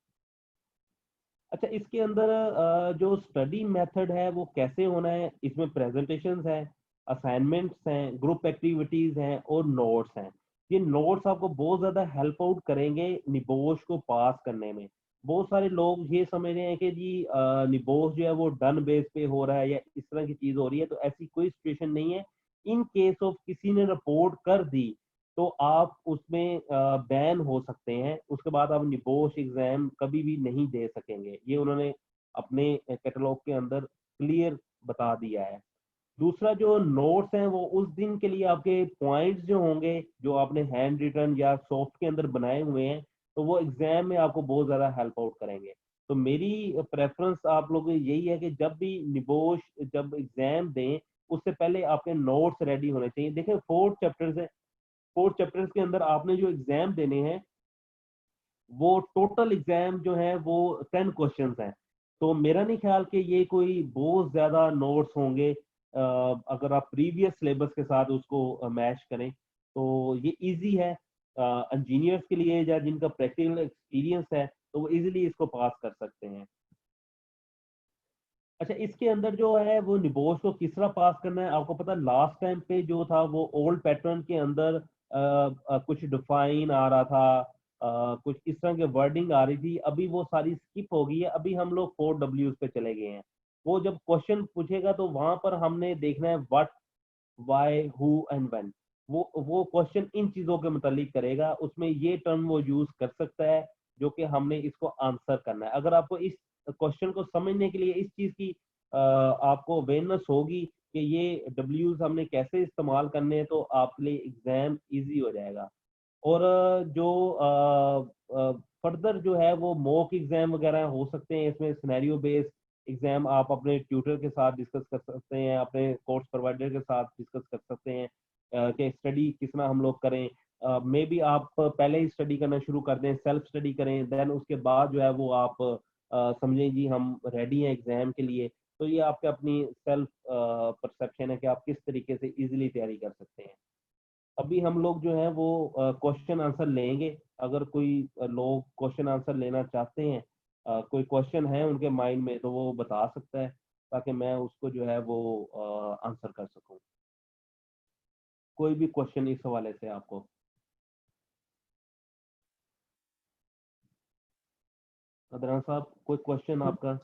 अच्छा, इसके अंदर जो स्टडी मेथड है वो कैसे होना है, इसमें प्रेजेंटेशंस हैं, असाइनमेंट्स हैं, ग्रुप एक्टिविटीज हैं और नोट्स हैं। ये नोट्स आपको बहुत ज्यादा हेल्प आउट करेंगे निबोश को पास करने में। बहुत सारे लोग ये समझ रहे हैं कि जी निबोस जो है वो डन बेस पे हो रहा है या इस तरह की चीज हो रही है, तो ऐसी कोई सिचुएशन नहीं है। इन केस ऑफ किसी ने रिपोर्ट कर दी तो आप उसमें बैन हो सकते हैं, उसके बाद आप निबोस एग्जाम कभी भी नहीं दे सकेंगे। ये उन्होंने अपने कैटलॉग के अंदर क्लियर बता दिया है। दूसरा जो नोट्स हैं वो उस दिन के लिए आपके पॉइंट्स जो होंगे जो आपने हैंड रिटन या सॉफ्ट के अंदर बनाए हुए हैं, तो वो एग्जाम में आपको बहुत ज़्यादा हेल्प आउट करेंगे। तो मेरी प्रेफरेंस आप लोगों की यही है कि जब भी निबोश जब एग्जाम दें उससे पहले आपके नोट्स रेडी होने चाहिए। देखिए 4 चैप्टर्स है, 4 चैप्टर्स के अंदर आपने जो एग्जाम देने हैं वो टोटल एग्जाम जो है वो 10 क्वेश्चंस हैं। तो मेरा नहीं ख्याल कि ये कोई बहुत ज्यादा नोट्स होंगे। अगर आप प्रीवियस सिलेबस के साथ उसको मैच करें तो ये इजी है इंजीनियर्स के लिए या जिनका प्रैक्टिकल एक्सपीरियंस है, तो वो इजीली इसको पास कर सकते हैं। अच्छा, इसके अंदर जो है वो निबोश को किस तरह पास करना है आपको पता, लास्ट टाइम पे जो था वो ओल्ड पैटर्न के अंदर कुछ डिफाइन आ रहा था, कुछ इस तरह के वर्डिंग आ रही थी। अभी वो सारी स्किप हो गई है, अभी हम लोग 4 Ws पे चले गए हैं। वो जब क्वेश्चन पूछेगा तो वहां पर हमने देखना है what, why, who and when. वो क्वेश्चन इन चीजों के मुतालिक करेगा, उसमें ये टर्म वो यूज कर सकता है जो कि हमने इसको आंसर करना है। अगर आपको इस क्वेश्चन को समझने के लिए इस चीज की आपको अवेयरनेस होगी कि ये डब्ल्यूज हमने कैसे इस्तेमाल करने हैं, तो आपके लिए एग्जाम इजी हो जाएगा। और जो फर्दर जो है वो मॉक एग्जाम वगैरह हो सकते हैं, इसमें सिनेरियो बेस्ड एग्जाम आप अपने ट्यूटर के साथ डिस्कस कर सकते हैं, अपने कोर्स प्रोवाइडर के साथ डिस्कस कर सकते हैं कि स्टडी किस तरह हम लोग करें। मे बी आप पहले ही स्टडी करना शुरू कर दें, सेल्फ स्टडी करें, देन उसके बाद जो है वो आप समझें जी हम रेडी हैं एग्जाम के लिए। तो ये आपके अपनी सेल्फ परसेप्शन है कि आप किस तरीके से इजीली तैयारी कर सकते हैं। अभी हम लोग जो है वो क्वेश्चन आंसर लेंगे। अगर कोई लोग क्वेश्चन आंसर लेना चाहते हैं, कोई क्वेश्चन है उनके माइंड में, तो वो बता सकता है ताकि मैं उसको जो है वो आंसर कर सकूं। कोई भी क्वेश्चन इस हवाले से आपको। अदनान साहब कोई क्वेश्चन आपका?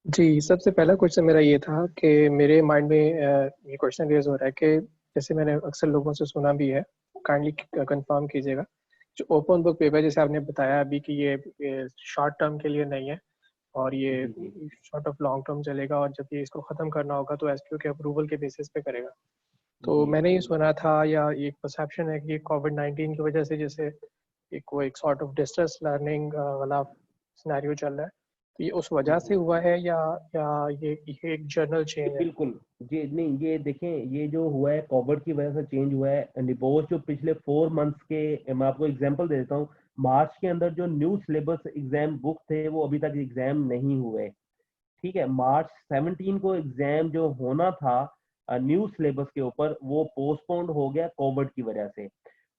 जी, सबसे पहला क्वेश्चन मेरा ये था कि मेरे माइंड में ये क्वेश्चन रेज़ हो रहा है कि जैसे मैंने अक्सर लोगों से सुना भी है, काइंडली कंफर्म कीजिएगा। जो ओपन बुक पेपर जैसे आपने बताया अभी कि ये शॉर्ट टर्म के लिए नहीं है और ये जी जी। शॉर्ट ऑफ लॉन्ग टर्म चलेगा और जब ये इसको ख़त्म करना होगा तो एसक्यू के अप्रूवल के बेसिस पे करेगा। तो जी मैंने ये सुना था या ये एक परसेप्शन है कि कोविड-19 की वजह से जैसे एक सॉर्ट ऑफ डिस्टेंस लर्निंग वाला सिनेरियो चल रहा है, तो ये उस जी वजह से जी। हुआ है या ये एक जनरल जी, चेंज है? बिल्कुल। जी नहीं, ये देखें, ये जो हुआ है कोविड की वजह से चेंज हुआ है। निबोस जो पिछले 4 मंथ्स के, मैं आपको एग्जांपल दे देता हूँ। मार्च के अंदर जो न्यू सिलेबस एग्जाम बुक थे वो अभी तक एग्जाम नहीं हुए। ठीक है, मार्च 17 को एग्जाम जो होना था न्यू सिलेबस के ऊपर, वो पोस्टपोन्ड हो गया कोविड की वजह से।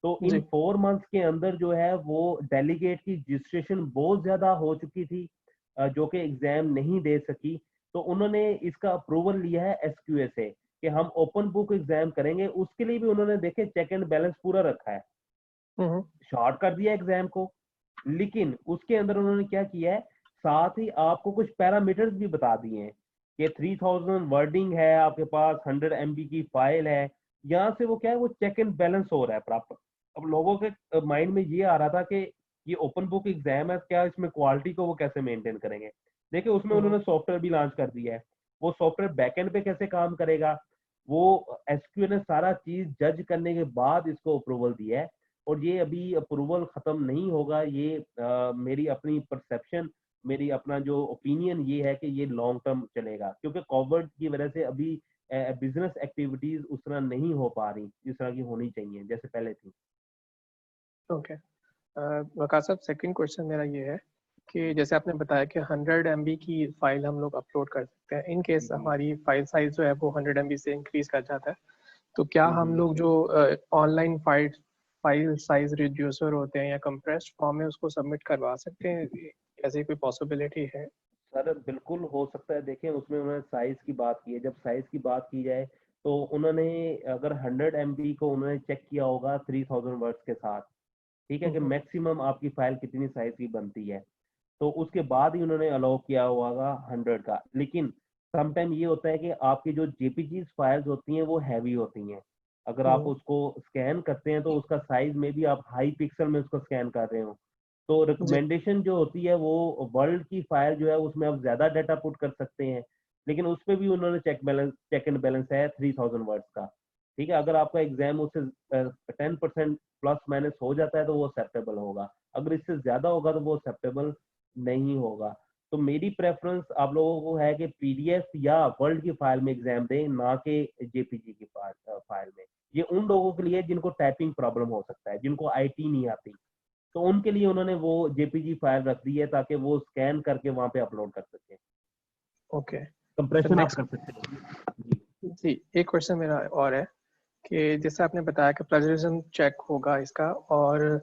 तो इन जी। 4 मंथ्स के अंदर जो है वो डेलीगेट की रजिस्ट्रेशन बहुत ज्यादा हो चुकी थी, जो कि एग्जाम नहीं दे सकी। तो उन्होंने इसका अप्रूवल लिया है एसक्यूए से कि हम ओपन बुक एग्जाम करेंगे। उसके लिए भी उन्होंने देखे चेक एंड बैलेंस पूरा रखा है, हम्म। शॉर्ट कर दिया एग्जाम को। लेकिन उसके अंदर उन्होंने क्या किया है, साथ ही आपको कुछ पैरामीटर्स भी बता दिए हैं कि 3000 वर्डिंग है आपके पास, 100 MB की फाइल है। यहाँ से वो क्या है, वो चेक एंड बैलेंस हो रहा है प्रॉपर। अब लोगों के माइंड में ये आ रहा था कि ये ओपन बुक एग्जाम है, क्या इसमें क्वालिटी को वो कैसे मेंटेन करेंगे। देखिए उसमें हम्म। उन्होंने सॉफ्टवेयर भी लॉन्च कर दिया है। वो सॉफ्टवेयर बैकएंड पे कैसे काम करेगा, वो एसक्यू ने सारा चीज जज करने के बाद इसको अप्रूवल दिया है। और ये अभी अप्रूवल खत्म नहीं होगा। ये मेरी अपनी परसेप्शन, मेरी अपना जो ओपिनियन ये है कि ये लॉन्ग टर्म चलेगा, क्योंकि कोविड की वजह से अभी बिजनेस एक्टिविटीज उस तरह नहीं हो पा रही जिस तरह की होनी चाहिए जैसे पहले थी। ओके। वकार साहब, सेकंड क्वेश्चन मेरा ये है कि जैसे आपने बताया कि 100 MB की फाइल हम लोग अपलोड कर सकते हैं इन केस जी। हमारी फाइल साइज जो है वो 100 MB से इंक्रीज कर जाता है, तो क्या हम हम्म। लोग जो online file file size reducer होते हैं या कंप्रेस्ड फॉर्म में उसको सबमिट करवा सकते हैं? ऐसी कोई पॉसिबिलिटी है? सर बिल्कुल हो सकता है। देखें उसमें उन्होंने साइज की बात की है, जब साइज की बात की जाए तो उन्होंने अगर 100 MB को उन्होंने चेक किया होगा 3000 वर्ड्स के साथ। ठीक है, कि हम्म। मैक्सिमम आपकी फाइल कितनी साइज की बनती है। तो उसके बाद ही उन्होंने अलाउ किया होगा 100 का। लेकिन समटाइम ये होता है कि आपकी जो जेपीजी फाइल्स होती हैं वो हैवी होती हैं, अगर आप उसको स्कैन करते हैं तो उसका साइज में भी आप हाई पिक्सल में उसको स्कैन कर रहे हो, तो जी रिकमेंडेशन जो होती है वो वर्ल्ड की फाइल जो है उसमें आप ज्यादा डाटा पुट कर सकते हैं, लेकिन उसमें भी उन्होंने चेक एंड बैलेंस है 3000 वर्ड्स का। ठीक है, अगर आपका एग्जाम उससे 10% प्लस माइनस हो जाता है तो वो एक्सेप्टेबल होगा, अगर इससे ज्यादा होगा तो वो एक्सेप्टेबल नहीं होगा। तो मेरी प्रेफरेंस आप लोगों को है कि पीडीएफ या वर्ल्ड की फाइल में एग्जाम दें, ना कि जेपीजी की फाइल में। ये उन लोगों के लिए जिनको टाइपिंग प्रॉब्लम हो सकता है, जिनको आईटी नहीं आती, तो उनके लिए उन्होंने वो जेपीजी फाइल रख दी है ताकि वो स्कैन करके वहां पे अपलोड कर सके, ओके। फिर कंप्रेशन आप नेक्स्ट, कर सकते हैं जी। जी एक क्वेश्चन मेरा और है कि जैसे आपने बताया कि प्लेजरिज्म चेक होगा इसका, और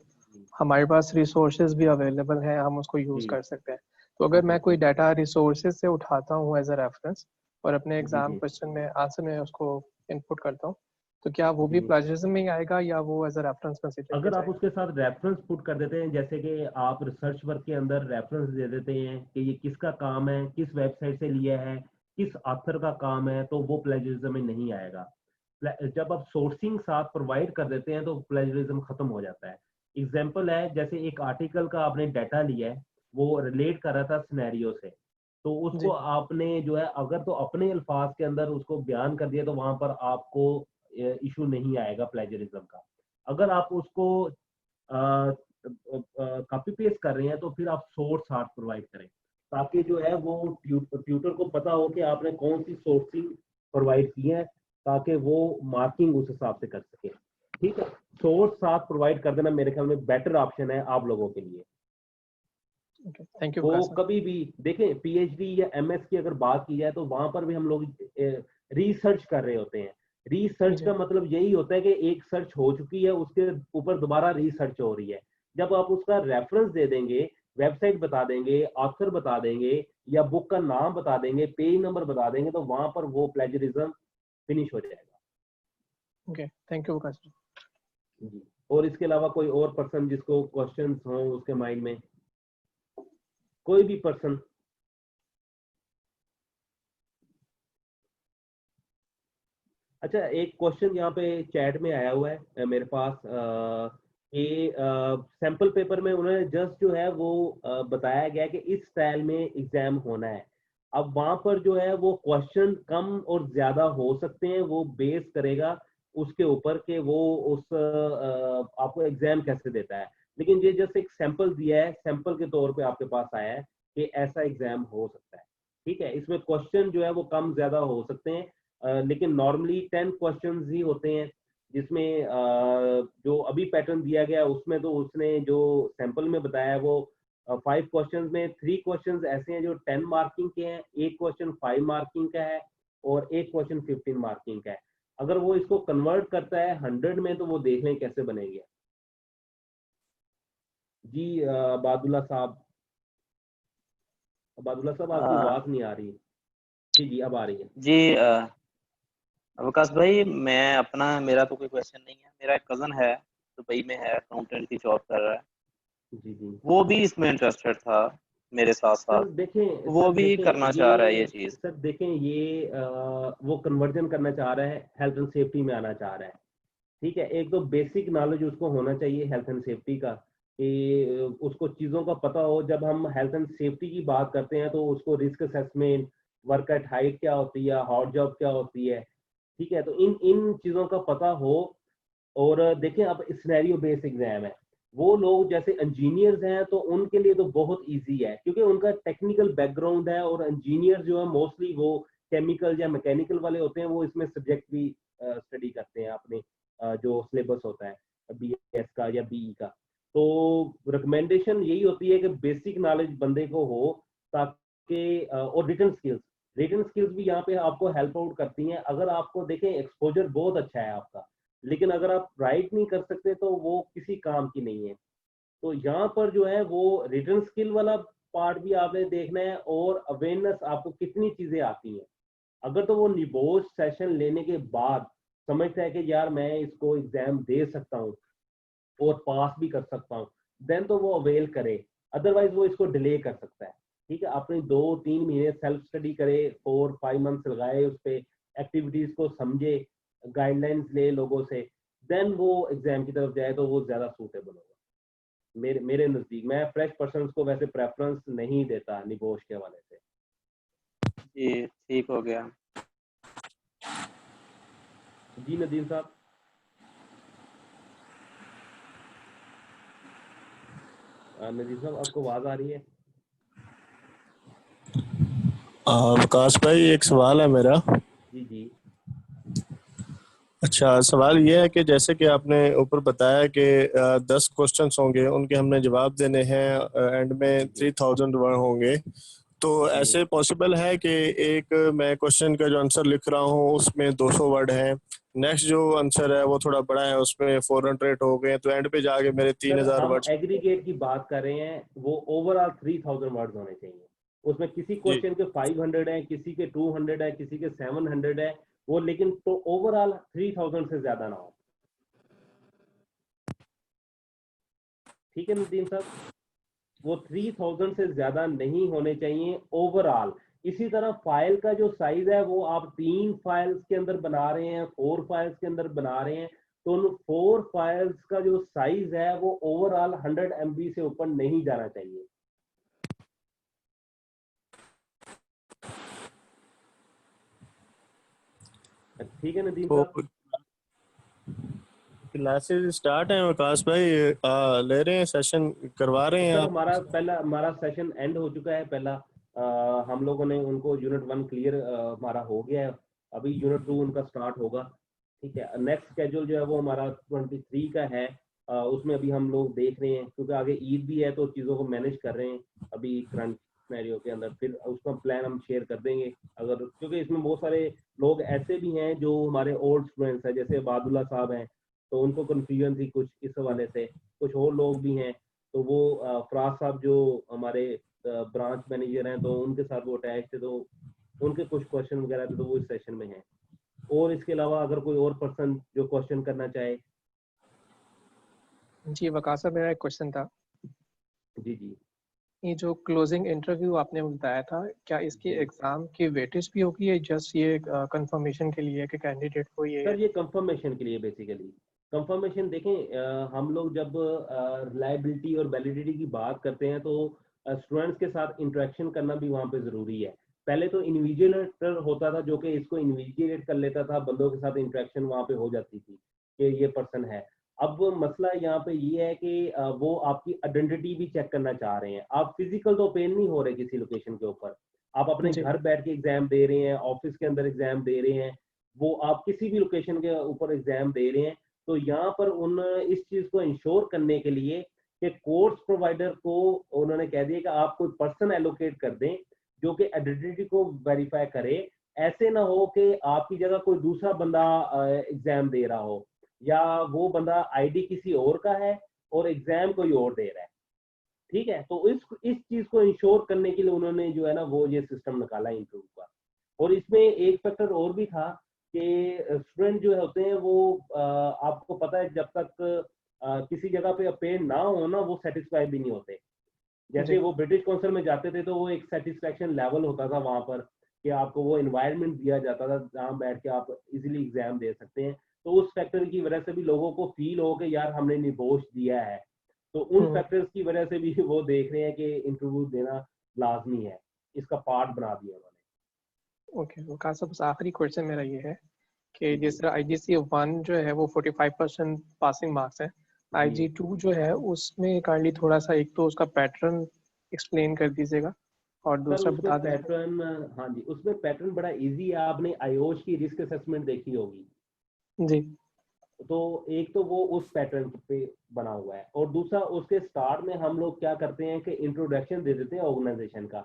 हमारे पास रिसोर्सेज भी अवेलेबल है, हम उसको यूज़ जी कर सकते हैं। तो अगर जी मैं कोई डाटा रिसोर्सेज से उठाता हूँ एज अ रेफरेंस और अपने जी एग्जाम जी क्वेश्चन में आंसर में उसको इनपुट करता हूँ, तो क्या वो भी जी। प्लेजरिज्म में ही आएगा या वो एज अ रेफरेंस कंसीडर किया अगर आप जाएगा? उसके साथ रेफरेंस पुट कर देते हैं, जैसे कि आप रिसर्च वर्क के अंदर रेफरेंस दे देते हैं कि ये किसका काम है, किस वेबसाइट से लिया है, किस ऑथर का काम है, तो वो प्लेजरिज्म में नहीं आएगा। जब आप सोर्सिंग साथ प्रोवाइड कर देते हैं तो प्लेजरिज्म खत्म हो जाता है। एग्जाम्पल है, जैसे एक आर्टिकल का आपने डाटा लिया है, वो रिलेट कर रहा था सिनेरियो से, तो उसको जी आपने जो है अगर तो अपने अल्फाज के अंदर उसको बयान कर दिया तो वहां पर आपको इशू नहीं आएगा प्लेजरिज्म का। अगर आप उसको कॉपी पेस्ट कर रहे हैं तो फिर आप सोर्स साथ प्रोवाइड करें, ताकि जो है वो ट्यूटर को पता हो कि आपने कौन सी सोर्सिंग प्रोवाइड की है, ताकि वो मार्किंग उस हिसाब से कर सके। ठीक है, सोर्स साथ प्रोवाइड कर देना मेरे ख्याल में बेटर ऑप्शन है आप लोगों के लिए। ओके, थैंक यू वो विकास सर। कभी भी देखें, पीएचडी या एमएस की अगर बात की जाए तो वहां पर भी हम लोग रिसर्च कर रहे होते हैं। रिसर्च जी का मतलब यही होता है कि एक सर्च हो चुकी है, उसके ऊपर दोबारा रिसर्च हो रही है। जब आप उसका रेफरेंस दे देंगे, वेबसाइट बता देंगे, ऑथर बता देंगे, या बुक का नाम बता देंगे, पेज नंबर बता देंगे, तो वहां पर वो प्लेजरिज्म फिनिश हो जाएगा। Okay, thank you Vikas sir. जी। और इसके अलावा कोई और पर्सन जिसको क्वेश्चंस हो उसके माइंड में, कोई भी पर्सन। अच्छा, एक क्वेश्चन यहाँ पे चैट में आया हुआ है मेरे पास, कि सैंपल पेपर में उन्होंने जस्ट जो है वो बताया गया कि इस स्टाइल में एग्जाम होना है। अब वहां पर जो है वो क्वेश्चन कम और ज्यादा हो सकते हैं, वो बेस करेगा उसके ऊपर कि वो उस आपको एग्जाम कैसे देता है। लेकिन ये जस्ट एक सैंपल दिया है, सैंपल के तौर पे आपके पास आया है कि ऐसा एग्जाम हो सकता है। ठीक है, इसमें क्वेश्चन जो है वो कम ज्यादा हो सकते हैं, लेकिन नॉर्मली 10 क्वेश्चंस ही होते हैं, जिसमें जो अभी पैटर्न दिया गया उसमें तो उसने जो सैंपल में बताया है वो 5 क्वेश्चंस में 3 क्वेश्चंस ऐसे हैं जो 10 मार्किंग के हैं, एक क्वेश्चन 5 मार्किंग का है, और एक क्वेश्चन 15 मार्किंग का है। अगर वो इसको कन्वर्ट करता है 100 में तो वो देख लें कैसे बनेंगे। जी बादुल्ला साहब, बादुल्ला साहब आपकी अ, आवाज नहीं आ रही। जी जी अब आ रही है। जी विकास भाई, मैं अपना मेरा तो कोई क्वेश्चन नहीं है। मेरा एक कज़न है, दुबई में है, अकाउंटेंट की जॉब कर रहा है। जी जी। वो भी इसमें इंटरेस्टेड था मेरे साथ-साथ। सर देखें, वो भी करना चाह रहा है ये ये चीज़। सर देखें ये वो कन्वर्जन करना चाह रहा है, हेल्थ एंड सेफ्टी में आना चाह रहा है। ठीक है, एक तो बेसिक नॉलेज उसको होना चाहिए हेल्थ एंड सेफ्टी का, कि उसको चीज़ों का पता हो। जब हम हेल्थ एंड सेफ्टी की बात करते हैं तो उसको risk assessment, work at height क्या होती है, हॉट जॉब क्या होती है, ठीक है, तो इन इन चीज़ों का पता हो। और देखिए अब सिनेरियो बेस्ड एग्जाम है, वो लोग जैसे इंजीनियर्स हैं तो उनके लिए तो बहुत इजी है, क्योंकि उनका टेक्निकल बैकग्राउंड है, और इंजीनियर जो है मोस्टली वो केमिकल या मैकेनिकल वाले होते हैं, वो इसमें सब्जेक्ट भी स्टडी करते हैं अपने जो सिलेबस होता है बीएस का या बीई का। तो रिकमेंडेशन यही होती है कि बेसिक नॉलेज बंदे को हो, ताकि और रिटन स्किल्स भी यहाँ पे आपको हेल्प आउट करती हैं। अगर आपको देखें एक्सपोजर बहुत अच्छा है आपका, लेकिन अगर आप राइट नहीं कर सकते तो वो किसी काम की नहीं है। तो यहाँ पर जो है वो रिटन स्किल वाला पार्ट भी आपने देखना है, और अवेयरनेस आपको कितनी चीजें आती हैं। अगर तो वो निबोस सेशन लेने के बाद समझता है कि यार मैं इसको एग्जाम दे सकता हूँ और पास भी कर सकता हूँ, देन तो वो अवेल करे। अदरवाइज वो इसको डिले कर सकता है। ठीक है, आपने 2-3 महीने सेल्फ स्टडी करे, 4-5 मंथ्स लगाए उस पर, एक्टिविटीज को समझे, गाइडलाइंस ले लोगों से, देन वो एग्जाम की तरफ जाए तो वो ज्यादा सूटेबल होगा मेरे नजदीक। मैं फ्रेश पर्सन को वैसे प्रेफरेंस नहीं देता निगोश के हवाले से। जी ठीक हो गया। जी नदीम साहब। नदीम साहब आपको आवाज आ रही है? विकास भाई एक सवाल है मेरा। जी जी। अच्छा, सवाल ये है कि जैसे कि आपने ऊपर बताया कि 10 क्वेश्चंस होंगे, उनके हमने जवाब देने हैं, एंड में 3000 वर्ड होंगे, तो ऐसे पॉसिबल है कि एक मैं क्वेश्चन का जो आंसर लिख रहा हूँ उसमें 200 वर्ड है, नेक्स्ट जो आंसर है वो थोड़ा बड़ा है उसमें 400 हो गए, तो एंड पे जाके मेरे सर 3000 हम वर्ड। एग्रीगेट की बात कर रहे हैं, वो ओवरऑल 3000 वर्ड्स होने चाहिए। उसमें किसी जी क्वेश्चन के 500 है, किसी के 200 है, किसी के 700 है, वो लेकिन तो ओवरऑल 3000 से ज्यादा ना हो। ठीक है नदीम साहब, वो 3000 से ज्यादा नहीं होने चाहिए ओवरऑल। इसी तरह फाइल का जो साइज है वो आप 3 फाइल्स के अंदर बना रहे हैं, 4 फाइल्स के अंदर बना रहे हैं, तो उन 4 फाइल्स का जो साइज है वो ओवरऑल 100 MB से ऊपर नहीं जाना चाहिए। ठीक है नदीम तो साहब। क्लासेस स्टार्ट हैं विकास भाई, ले रहे हैं, सेशन करवा रहे हैं सर आप? हमारा सेशन एंड हो चुका है पहला। हम लोगों ने उनको यूनिट 1 क्लियर हमारा हो गया है। अभी यूनिट 2 उनका स्टार्ट होगा। ठीक है, नेक्स्ट स्केड्यूल जो है वो हमारा 23 का है। उसमें अभी हम लोग देख रहे हैं, क्योंकि आगे ईद भी है तो चीज़ों को मैनेज कर रहे हैं अभी करंट सिनेरियो के अंदर। फिर उसका प्लान हम शेयर कर देंगे, अगर, क्योंकि इसमें बहुत सारे लोग ऐसे भी हैं जो हमारे ओल्ड स्टूडेंट्स हैं, जैसे बादुल्ला साहब हैं, तो उनको कन्फ्यूजन थी कुछ इस हवाले से। कुछ और लोग भी हैं, तो वो फराज साहब जो हमारे ब्रांच मैनेजर हैं, तो उनके साथ वो अटैच थे, तो उनके कुछ क्वेश्चन वगैरह थे, तो वो इस सेशन में हैं। और इसके अलावा अगर कोई और पर्सन जो क्वेश्चन करना चाहे। जी वकास साहब, मेरा एक क्वेश्चन था। जी जी। ये जो क्लोजिंग इंटरव्यू आपने बताया था, क्या इसके जी एग्जाम की वेटेज भी होगी या जस्ट ये कंफर्मेशन के लिए है कि कैंडिडेट को ये? सर, ये कंफर्मेशन के लिए बेसिकली। कंफर्मेशन देखें, हम लोग जब रिलायबिलिटी और वैलिडिटी की बात करते हैं तो स्टूडेंट्स के साथ इंटरेक्शन करना भी वहाँ पे ज़रूरी है। पहले तो इन्विजिलेटर होता था जो कि इसको इन्विजिलेट कर लेता था, बंदों के साथ इंटरेक्शन वहाँ पे हो जाती थी कि ये पर्सन है। अब मसला यहाँ पे ये है कि वो आपकी आइडेंटिटी भी चेक करना चाह रहे हैं। आप फिजिकल तो पेन नहीं हो रहे किसी लोकेशन के ऊपर, आप अपने जी घर बैठ के एग्जाम दे रहे हैं, ऑफिस के अंदर एग्जाम दे रहे हैं, वो आप किसी भी लोकेशन के ऊपर एग्जाम दे रहे हैं। तो यहाँ पर उन इस चीज को इंश्योर करने के लिए कि कोर्स प्रोवाइडर को उन्होंने कह दिया कि आप कोई पर्सन एलोकेट कर दें जो कि आइडेंटिटी को वेरीफाई करे। ऐसे ना हो कि आपकी जगह कोई दूसरा बंदा एग्जाम दे रहा हो, या वो बंदा आईडी किसी और का है और एग्जाम कोई और दे रहा है। ठीक है, तो इस चीज को इंश्योर करने के लिए उन्होंने जो है ना वो ये सिस्टम निकाला इंटरव्यू का। और इसमें एक फैक्टर और भी था कि स्टूडेंट जो होते हैं वो आपको पता है जब तक किसी जगह पे अपेयर ना हो ना, वो सेटिस्फाई भी नहीं होते। जैसे जी वो ब्रिटिश काउंसिल में जाते थे तो वो एक सेटिस्फेक्शन लेवल होता था वहां पर, कि आपको वो इन्वायरमेंट दिया जाता था जहाँ बैठ के आप इजीली एग्जाम दे सकते हैं। तो उस फैक्टर की वजह से भी लोगों को फील हो कि यार हमने निबोश दिया है। तो उन हम्म फैक्टर्स की वजह से भी वो देख रहे हैं कि इंटरव्यू देना लाजमी है, इसका पार्ट बना दिया उन्होंने। ओके वकास साहब, बस आखिरी क्वेश्चन मेरा ये है कि जी जिस तरह IGC 1 जो है वो 45% पासिंग मार्क्स है, जी। IG 2 जो है उसमें काइंडली थोड़ा सा एक तो उसका पैटर्न एक्सप्लेन कर दीजिएगा और सर दूसरा उसमें बता दीजिएगा। पैटर्न, हाँ जी, उसमें पैटर्न बड़ा इजी है। आपने आयोश की रिस्क असेसमेंट देखी होगी, जी तो एक तो वो उस पैटर्न पे बना हुआ है, और दूसरा उसके स्टार्ट में हम लोग क्या करते हैं कि इंट्रोडक्शन दे देते हैं ऑर्गेनाइजेशन का,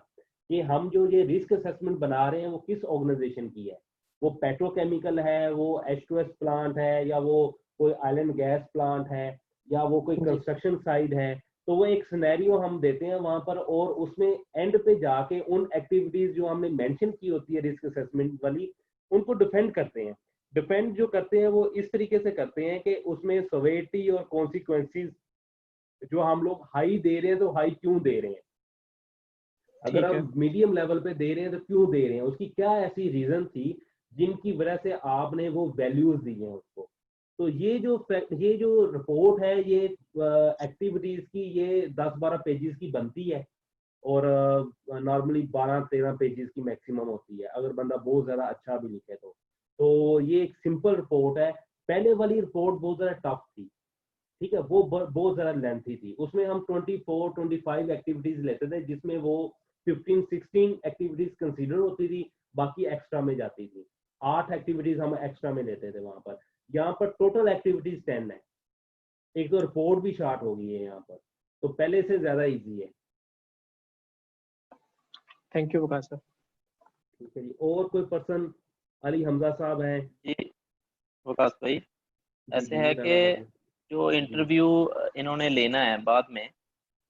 कि हम जो ये रिस्क असेसमेंट बना रहे हैं वो किस ऑर्गेनाइजेशन की है। वो पेट्रोकेमिकल है, वो H2S प्लांट है, या वो कोई ऑयल एंड गैस प्लांट है, या वो कोई जी कंस्ट्रक्शन साइट है। तो वो एक सिनेरियो हम देते हैं वहां पर, और उसमें एंड पे जाके उन एक्टिविटीज जो हमने मेंशन की होती है रिस्क असेसमेंट वाली, उनको डिफेंड करते हैं। डिपेंड जो करते हैं वो इस तरीके से करते हैं कि उसमें सवेरिटी और कॉन्सिक्वेंसेस जो हम लोग हाई दे रहे हैं तो हाई क्यों दे रहे हैं, अगर ठीक है। हम मीडियम लेवल पे दे रहे हैं तो क्यों दे रहे हैं, उसकी क्या ऐसी रीजन थी जिनकी वजह से आपने वो वैल्यूज दी हैं उसको। तो ये जो रिपोर्ट है ये एक्टिविटीज की ये 10-12 पेजेस की बनती है और नॉर्मली 12-13 पेजेस की मैक्सिमम होती है अगर बंदा बहुत ज्यादा अच्छा भी लिखे तो ये एक सिंपल रिपोर्ट है। पहले वाली रिपोर्ट बहुत ज्यादा टफ थी, ठीक है, वो बहुत ज्यादा लेंथी थी, उसमें हम 24-25 एक्टिविटीज लेते थे जिसमें वो 15-16 एक्टिविटीज कंसीडर होती थी, बाकी एक्स्ट्रा में जाती थी, 8 एक्टिविटीज हम एक्स्ट्रा में लेते थे वहां पर। यहाँ पर टोटल एक्टिविटीज 10 है, एक तो रिपोर्ट भी शार्ट हो गई है यहाँ पर, तो पहले से ज्यादा इजी है। Thank you Waqas sir. ठीक है जी, और कोई पर्सन? अली हमजा साहब हैं। जी वकास भाई, जी ऐसे जी है राना कि साहब। जो जी इंटरव्यू इन्होंने लेना है बाद में,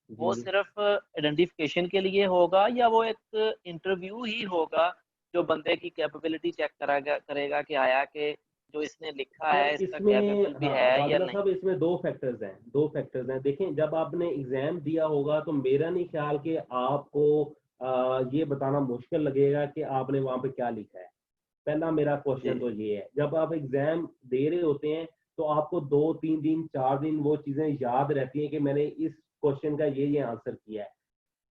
वो जी सिर्फ आइडेंटिफिकेशन के लिए होगा या वो एक इंटरव्यू ही होगा जो बंदे की कैपेबिलिटी चेक करेगा कि आया कि जो इसने लिखा सर है इसका इसमें, कैपेबल भी हाँ है या वादला नहीं? साहब, इसमें दो फैक्टर्स हैं। देखें, जब आपने एग्जाम दिया होगा तो मेरा नहीं ख्याल कि आपको ये बताना मुश्किल लगेगा कि आपने वहां पे क्या लिखा है। पहला मेरा क्वेश्चन जी तो ये है, जब आप एग्जाम दे रहे होते हैं तो आपको 2-3 दिन 4 दिन वो चीजें याद रहती हैं कि मैंने इस क्वेश्चन का ये आंसर किया है।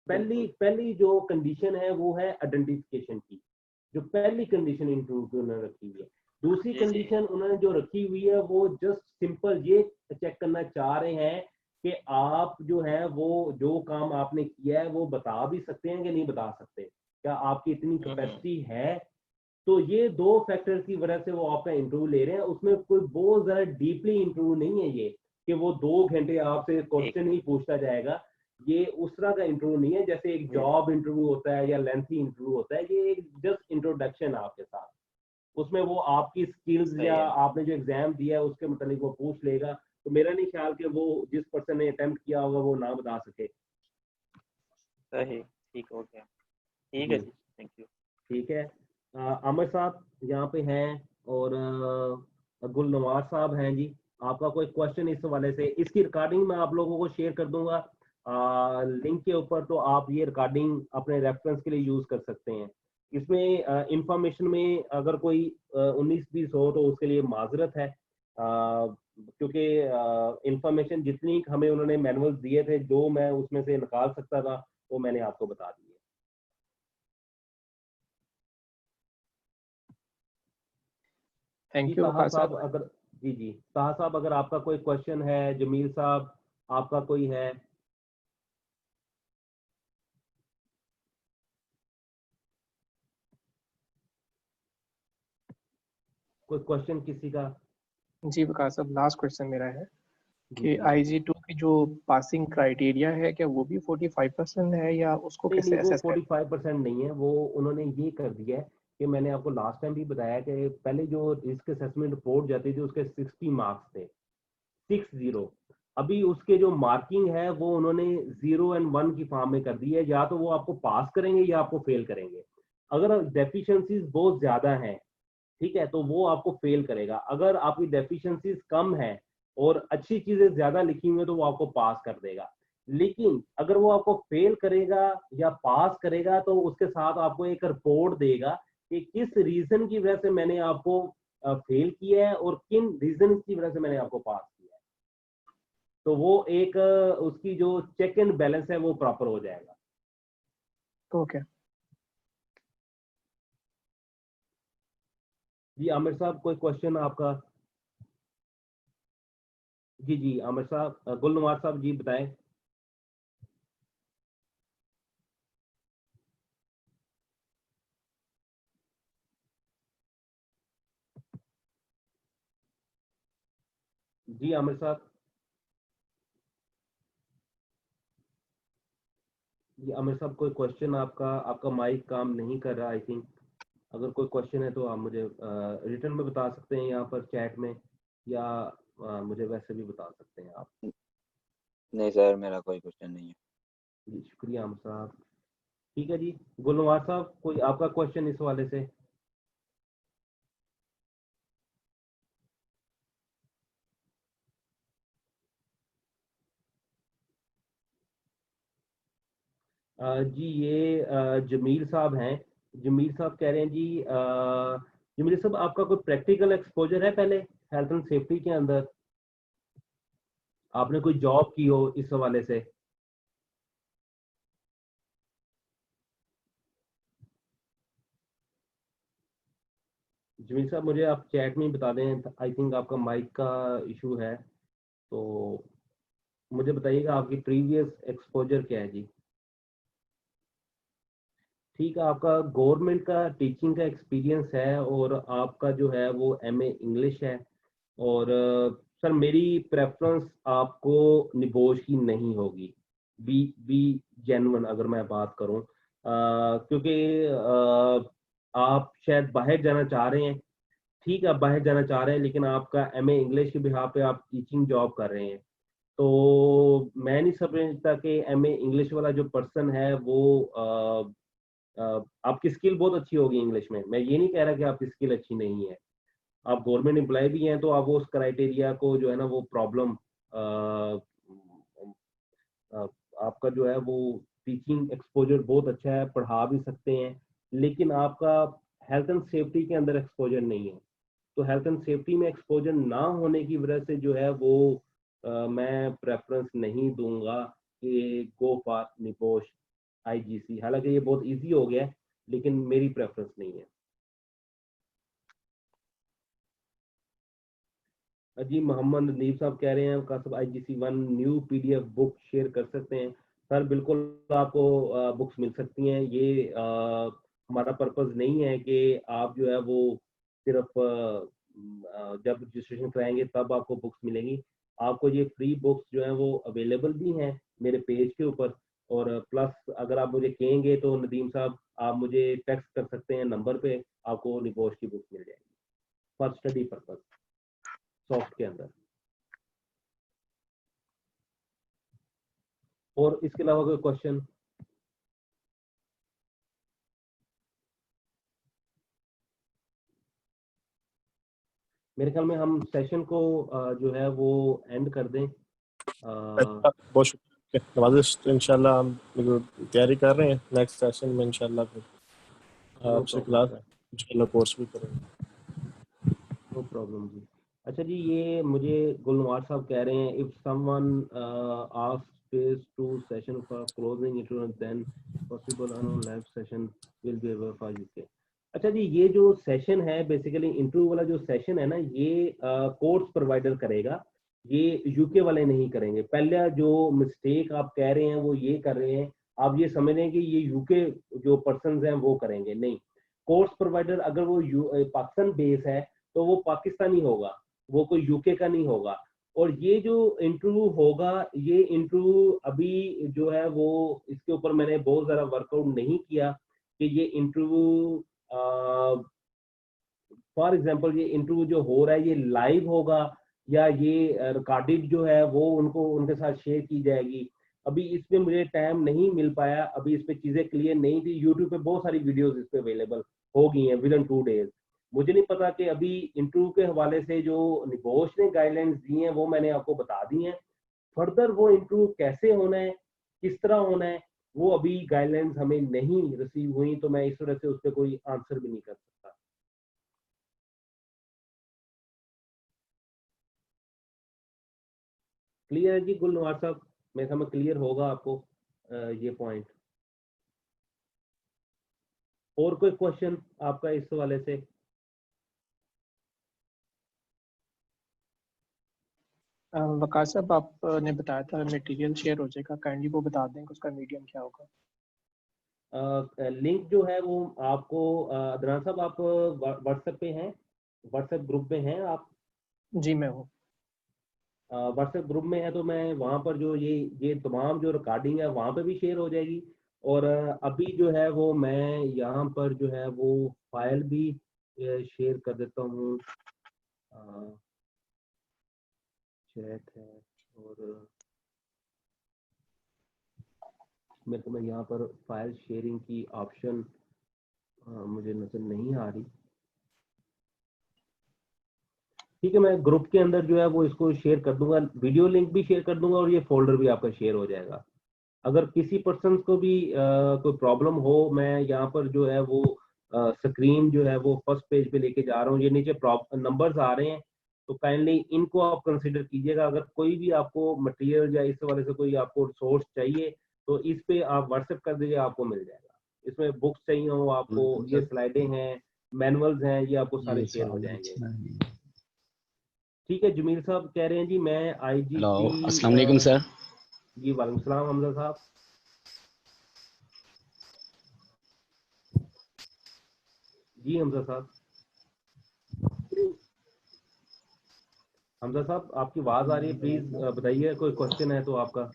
पहली बिल्कुल। पहली जो कंडीशन है वो है आइडेंटिफिकेशन की, जो पहली कंडीशन इंटरव्यू की उन्होंने रखी हुई है। दूसरी जी जी। कंडीशन उन्होंने जो रखी हुई है वो जस्ट सिंपल ये चेक करना चाह रहे हैं कि आप जो है वो जो काम आपने किया है वो बता भी सकते हैं कि नहीं बता सकते, क्या आपकी इतनी हम्म। कैपेसिटी है। तो ये दो फैक्टर की वजह से वो आपका इंटरव्यू ले रहे हैं, उसमें कोई बहुत ज्यादा डीपली इंटरव्यू नहीं है ये कि वो 2 घंटे आपसे ठीक क्वेश्चन है। ही पूछता जाएगा। ये उस तरह का इंटरव्यू नहीं है जैसे एक जी जॉब इंटरव्यू होता है या लेंथी इंटरव्यू होता है, ये एक जस्ट इंट्रोडक्शन आपके साथ, उसमें वो आपकी स्किल्स या सही है। आपने जो एग्जाम दिया है उसके मतलब वो पूछ लेगा। तो मेरा नहीं ख्याल कि वो जिस पर्सन ने अटेम्प्ट किया होगा वो ना बता सके। सही, ठीक हो गया। ठीक है जी जी, थैंक यू। ठीक है। आमिर साहब यहाँ पे हैं और गुल नवाज साहब हैं जी। आपका कोई क्वेश्चन इस हवाले से, इसकी रिकॉर्डिंग मैं आप लोगों को शेयर कर दूंगा लिंक के ऊपर, तो आप ये रिकॉर्डिंग अपने रेफरेंस के लिए यूज कर सकते हैं। इसमें इंफॉर्मेशन में अगर कोई 19-20 हो तो उसके लिए माजरत है, क्योंकि इंफॉर्मेशन जितनी हमें उन्होंने मैनुअल दिए थे जो मैं उसमें से निकाल सकता था वो मैंने आपको बता दिए। जी थैंक यू ताहा वकास सर। साहब अगर, जी जी ताहा साहब अगर आपका कोई क्वेश्चन है, जमील साहब आपका कोई है? कोई क्वेश्चन किसी का? जी वकास सर, लास्ट क्वेश्चन मेरा है जी कि जी। IG2 की जो पासिंग क्राइटेरिया है क्या वो भी 45% है या उसको नहीं नहीं, कैसे वो असेस करें? 45% नहीं है, वो उन्होंने ये कर दिया है कि मैंने आपको लास्ट टाइम भी बताया कि पहले जो रिस्क असेसमेंट रिपोर्ट जाती थी उसके 60 मार्क्स थे, 60। अभी उसके जो मार्किंग है वो उन्होंने 0 और 1 की फॉर्म में कर दी है, या तो वो आपको पास करेंगे या आपको फेल करेंगे। अगर डेफिशिएंसीज बहुत ज्यादा हैं, ठीक है, तो वो आपको फेल करेगा। अगर आपकी डेफिशिएंसीज कम है और अच्छी चीजें ज्यादा लिखी हुई है तो वो आपको पास कर देगा। लेकिन अगर वो आपको फेल करेगा या पास करेगा तो उसके साथ आपको एक रिपोर्ट देगा कि किस रीजन की वजह से मैंने आपको फेल किया है और किन रीजन की वजह से मैंने आपको पास किया है। तो वो एक उसकी जो चेक एंड बैलेंस है वो प्रॉपर हो जाएगा। ओके। जी आमिर साहब कोई क्वेश्चन आपका? जी जी आमिर साहब, गुलनवाज साहब जी बताएं। जी आमिर साहब। जी आमिर साहब कोई क्वेश्चन आपका? आपका माइक काम नहीं कर रहा आई थिंक। अगर कोई क्वेश्चन है तो आप मुझे रिटर्न में बता सकते हैं यहाँ पर चैट में, या मुझे वैसे भी बता सकते हैं आप। नहीं सर, मेरा कोई क्वेश्चन नहीं है। जी शुक्रिया आमिर साहब। ठीक है जी, गुलनवाज साहब कोई आपका क्वेश्चन इस वाले से? जी ये जमील साहब हैं। जमील साहब कह रहे हैं जी जमील साहब आपका कोई प्रैक्टिकल एक्सपोजर है पहले हेल्थ एंड सेफ्टी के अंदर, आपने कोई जॉब की हो इस हवाले से? जमील साहब मुझे आप चैट में ही बता दें, आई थिंक आपका माइक का इशू है, तो मुझे बताइएगा आपकी प्रीवियस एक्सपोजर क्या है जी। ठीक है, आपका गवर्नमेंट का टीचिंग का एक्सपीरियंस है और आपका जो है वो एमए इंग्लिश है। और सर मेरी प्रेफरेंस आपको निबोश की नहीं होगी, बी जेन्युइन अगर मैं बात करूं, क्योंकि आप शायद बाहर जाना चाह रहे हैं। ठीक है, आप बाहर जाना चाह रहे हैं लेकिन आपका एमए इंग्लिश के बिहार पे आप टीचिंग जॉब कर रहे हैं, तो मैं नहीं समझता कि एमए इंग्लिश वाला जो पर्सन है वो आपकी स्किल बहुत अच्छी होगी इंग्लिश में, मैं ये नहीं कह रहा कि आपकी स्किल अच्छी नहीं है। आप गवर्नमेंट एम्प्लॉय भी हैं तो आप वो उस क्राइटेरिया को जो है ना वो प्रॉब्लम आपका जो है वो टीचिंग एक्सपोजर बहुत अच्छा है, पढ़ा भी सकते हैं, लेकिन आपका हेल्थ एंड सेफ्टी के अंदर एक्सपोजर नहीं है। तो हेल्थ एंड सेफ्टी में एक्सपोजर ना होने की वजह से जो है वो मैं प्रेफरेंस नहीं दूंगा कि गो फॉर निपोश आईजीसी। हालांकि ये बहुत इजी हो गया है लेकिन मेरी प्रेफरेंस नहीं है। जी मोहम्मद नदीम साहब कह रहे हैं कासब आईजीसी 1 न्यू पीडीएफ बुक शेयर कर सकते हैं। सर बिल्कुल आपको बुक्स मिल सकती हैं, ये हमारा पर्पस नहीं है कि आप जो है वो सिर्फ जब रजिस्ट्रेशन कराएंगे तब आपको बुक्स मिलेंगी। आपको ये फ्री बुक्स जो है वो अवेलेबल भी हैं मेरे पेज के ऊपर, और प्लस अगर आप मुझे कहेंगे तो नदीम साहब आप मुझे टेक्स्ट कर सकते हैं नंबर पे, आपको निपोश की बुक मिल जाएगी फॉर स्टडी पर्पस सॉफ्ट के अंदर। और इसके अलावा कोई क्वेश्चन? मेरे ख्याल में हम सेशन को जो है वो एंड कर दें। बहुत शुक्रिया नवाजिश, इंशाल्लाह हम तैयारी कर रहे हैं नेक्स्ट सेशन में, इंशाल्लाह फिर नो आपसे प्रॉब्लम क्लास सर, इंशाल्लाह कोर्स भी करेंगे। नो प्रॉब्लम जी। अच्छा जी, ये मुझे गुलनवार साहब कह रहे हैं if someone ask space to session for closing it then possible on live session will be available for UK. अच्छा जी, ये जो सेशन है बेसिकली इंटरव्यू वाला जो सेशन है ना, ये कोर्स प्रोवाइडर करेगा, ये यूके वाले नहीं करेंगे। पहला जो मिस्टेक आप कह रहे हैं वो ये कर रहे हैं, आप ये समझ रहे हैं कि ये यूके जो पर्सन हैं वो करेंगे, नहीं। कोर्स प्रोवाइडर अगर वो पाकिस्तान बेस है तो वो पाकिस्तानी होगा, वो कोई यूके का नहीं होगा। और ये जो इंटरव्यू होगा, ये इंटरव्यू अभी जो है वो इसके ऊपर मैंने बहुत ज़्यादा वर्कआउट नहीं किया कि ये इंटरव्यू फॉर एग्जांपल ये इंटरव्यू जो हो रहा है ये लाइव होगा या ये रिकॉर्डेड जो है वो उनको उनके साथ शेयर की जाएगी। अभी इस पे मुझे टाइम नहीं मिल पाया, अभी इस पे चीजें क्लियर नहीं थी। यूट्यूब पे बहुत सारी वीडियोस इस पे अवेलेबल हो गई हैं विद इन 2 days। मुझे नहीं पता कि अभी इंटरव्यू के हवाले से जो निबोश ने गाइडलाइंस दी हैं वो मैंने आपको बता दी हैं। फर्दर वो इंटरव्यू कैसे होना है, किस तरह होना है, वो अभी गाइडलाइंस हमें नहीं रिसीव हुई, तो मैं इस वजह से उस पर कोई आंसर भी नहीं कर सकता। क्लियर है जी गुलनवार साहब? मेरे ख्याल में क्लियर होगा आपको ये पॉइंट। और कोई क्वेश्चन आपका इस हवाले से? वकार साहब आपने बताया था मटेरियल शेयर हो जाएगा, काइंडली वो बता दें कि उसका मीडियम क्या होगा। लिंक जो है वो आपको अदनान साहब आप व्हाट्सएप पे हैं, व्हाट्सएप ग्रुप में हैं आप? जी मैं हूँ। व्हाट्सएप ग्रुप में है तो मैं वहाँ पर जो ये तमाम जो रिकॉर्डिंग है वहाँ पे भी शेयर हो जाएगी। और अभी जो है वो मैं यहाँ पर जो है वो फाइल भी शेयर कर देता हूँ, चैट है। और मेरे को मैं यहाँ पर फाइल शेयरिंग की ऑप्शन मुझे नजर नहीं आ रही। ठीक है, मैं ग्रुप के अंदर जो है वो इसको शेयर कर दूंगा, वीडियो लिंक भी शेयर कर दूंगा और ये फोल्डर भी आपका शेयर हो जाएगा। अगर किसी पर्सन को भी कोई प्रॉब्लम हो, मैं यहाँ पर जो है वो स्क्रीन जो है वो फर्स्ट पेज पे लेके जा रहा हूँ, ये नीचे नंबर्स आ रहे हैं, तो काइंडली इनको आप कंसिडर कीजिएगा। अगर कोई भी आपको मटेरियल या इस वाले से कोई आपको सोर्स चाहिए तो इस पे आप व्हाट्सएप कर दीजिए, आपको मिल जाएगा। इसमें बुक्स चाहिए हो आपको, ये स्लाइडें हैं, मैनुअल्स हैं, ये आपको सारे शेयर हो जाएंगे। ठीक है, जमील साहब कह रहे हैं जी मैं हेलो, आईजीसी। अस्सलाम वालेकुम सर। जी वालेकुम सलाम हमजा साहब। जी हमजा साहब, हमजा साहब आपकी आवाज आ रही है, प्लीज बताइए, कोई क्वेश्चन है तो आपका।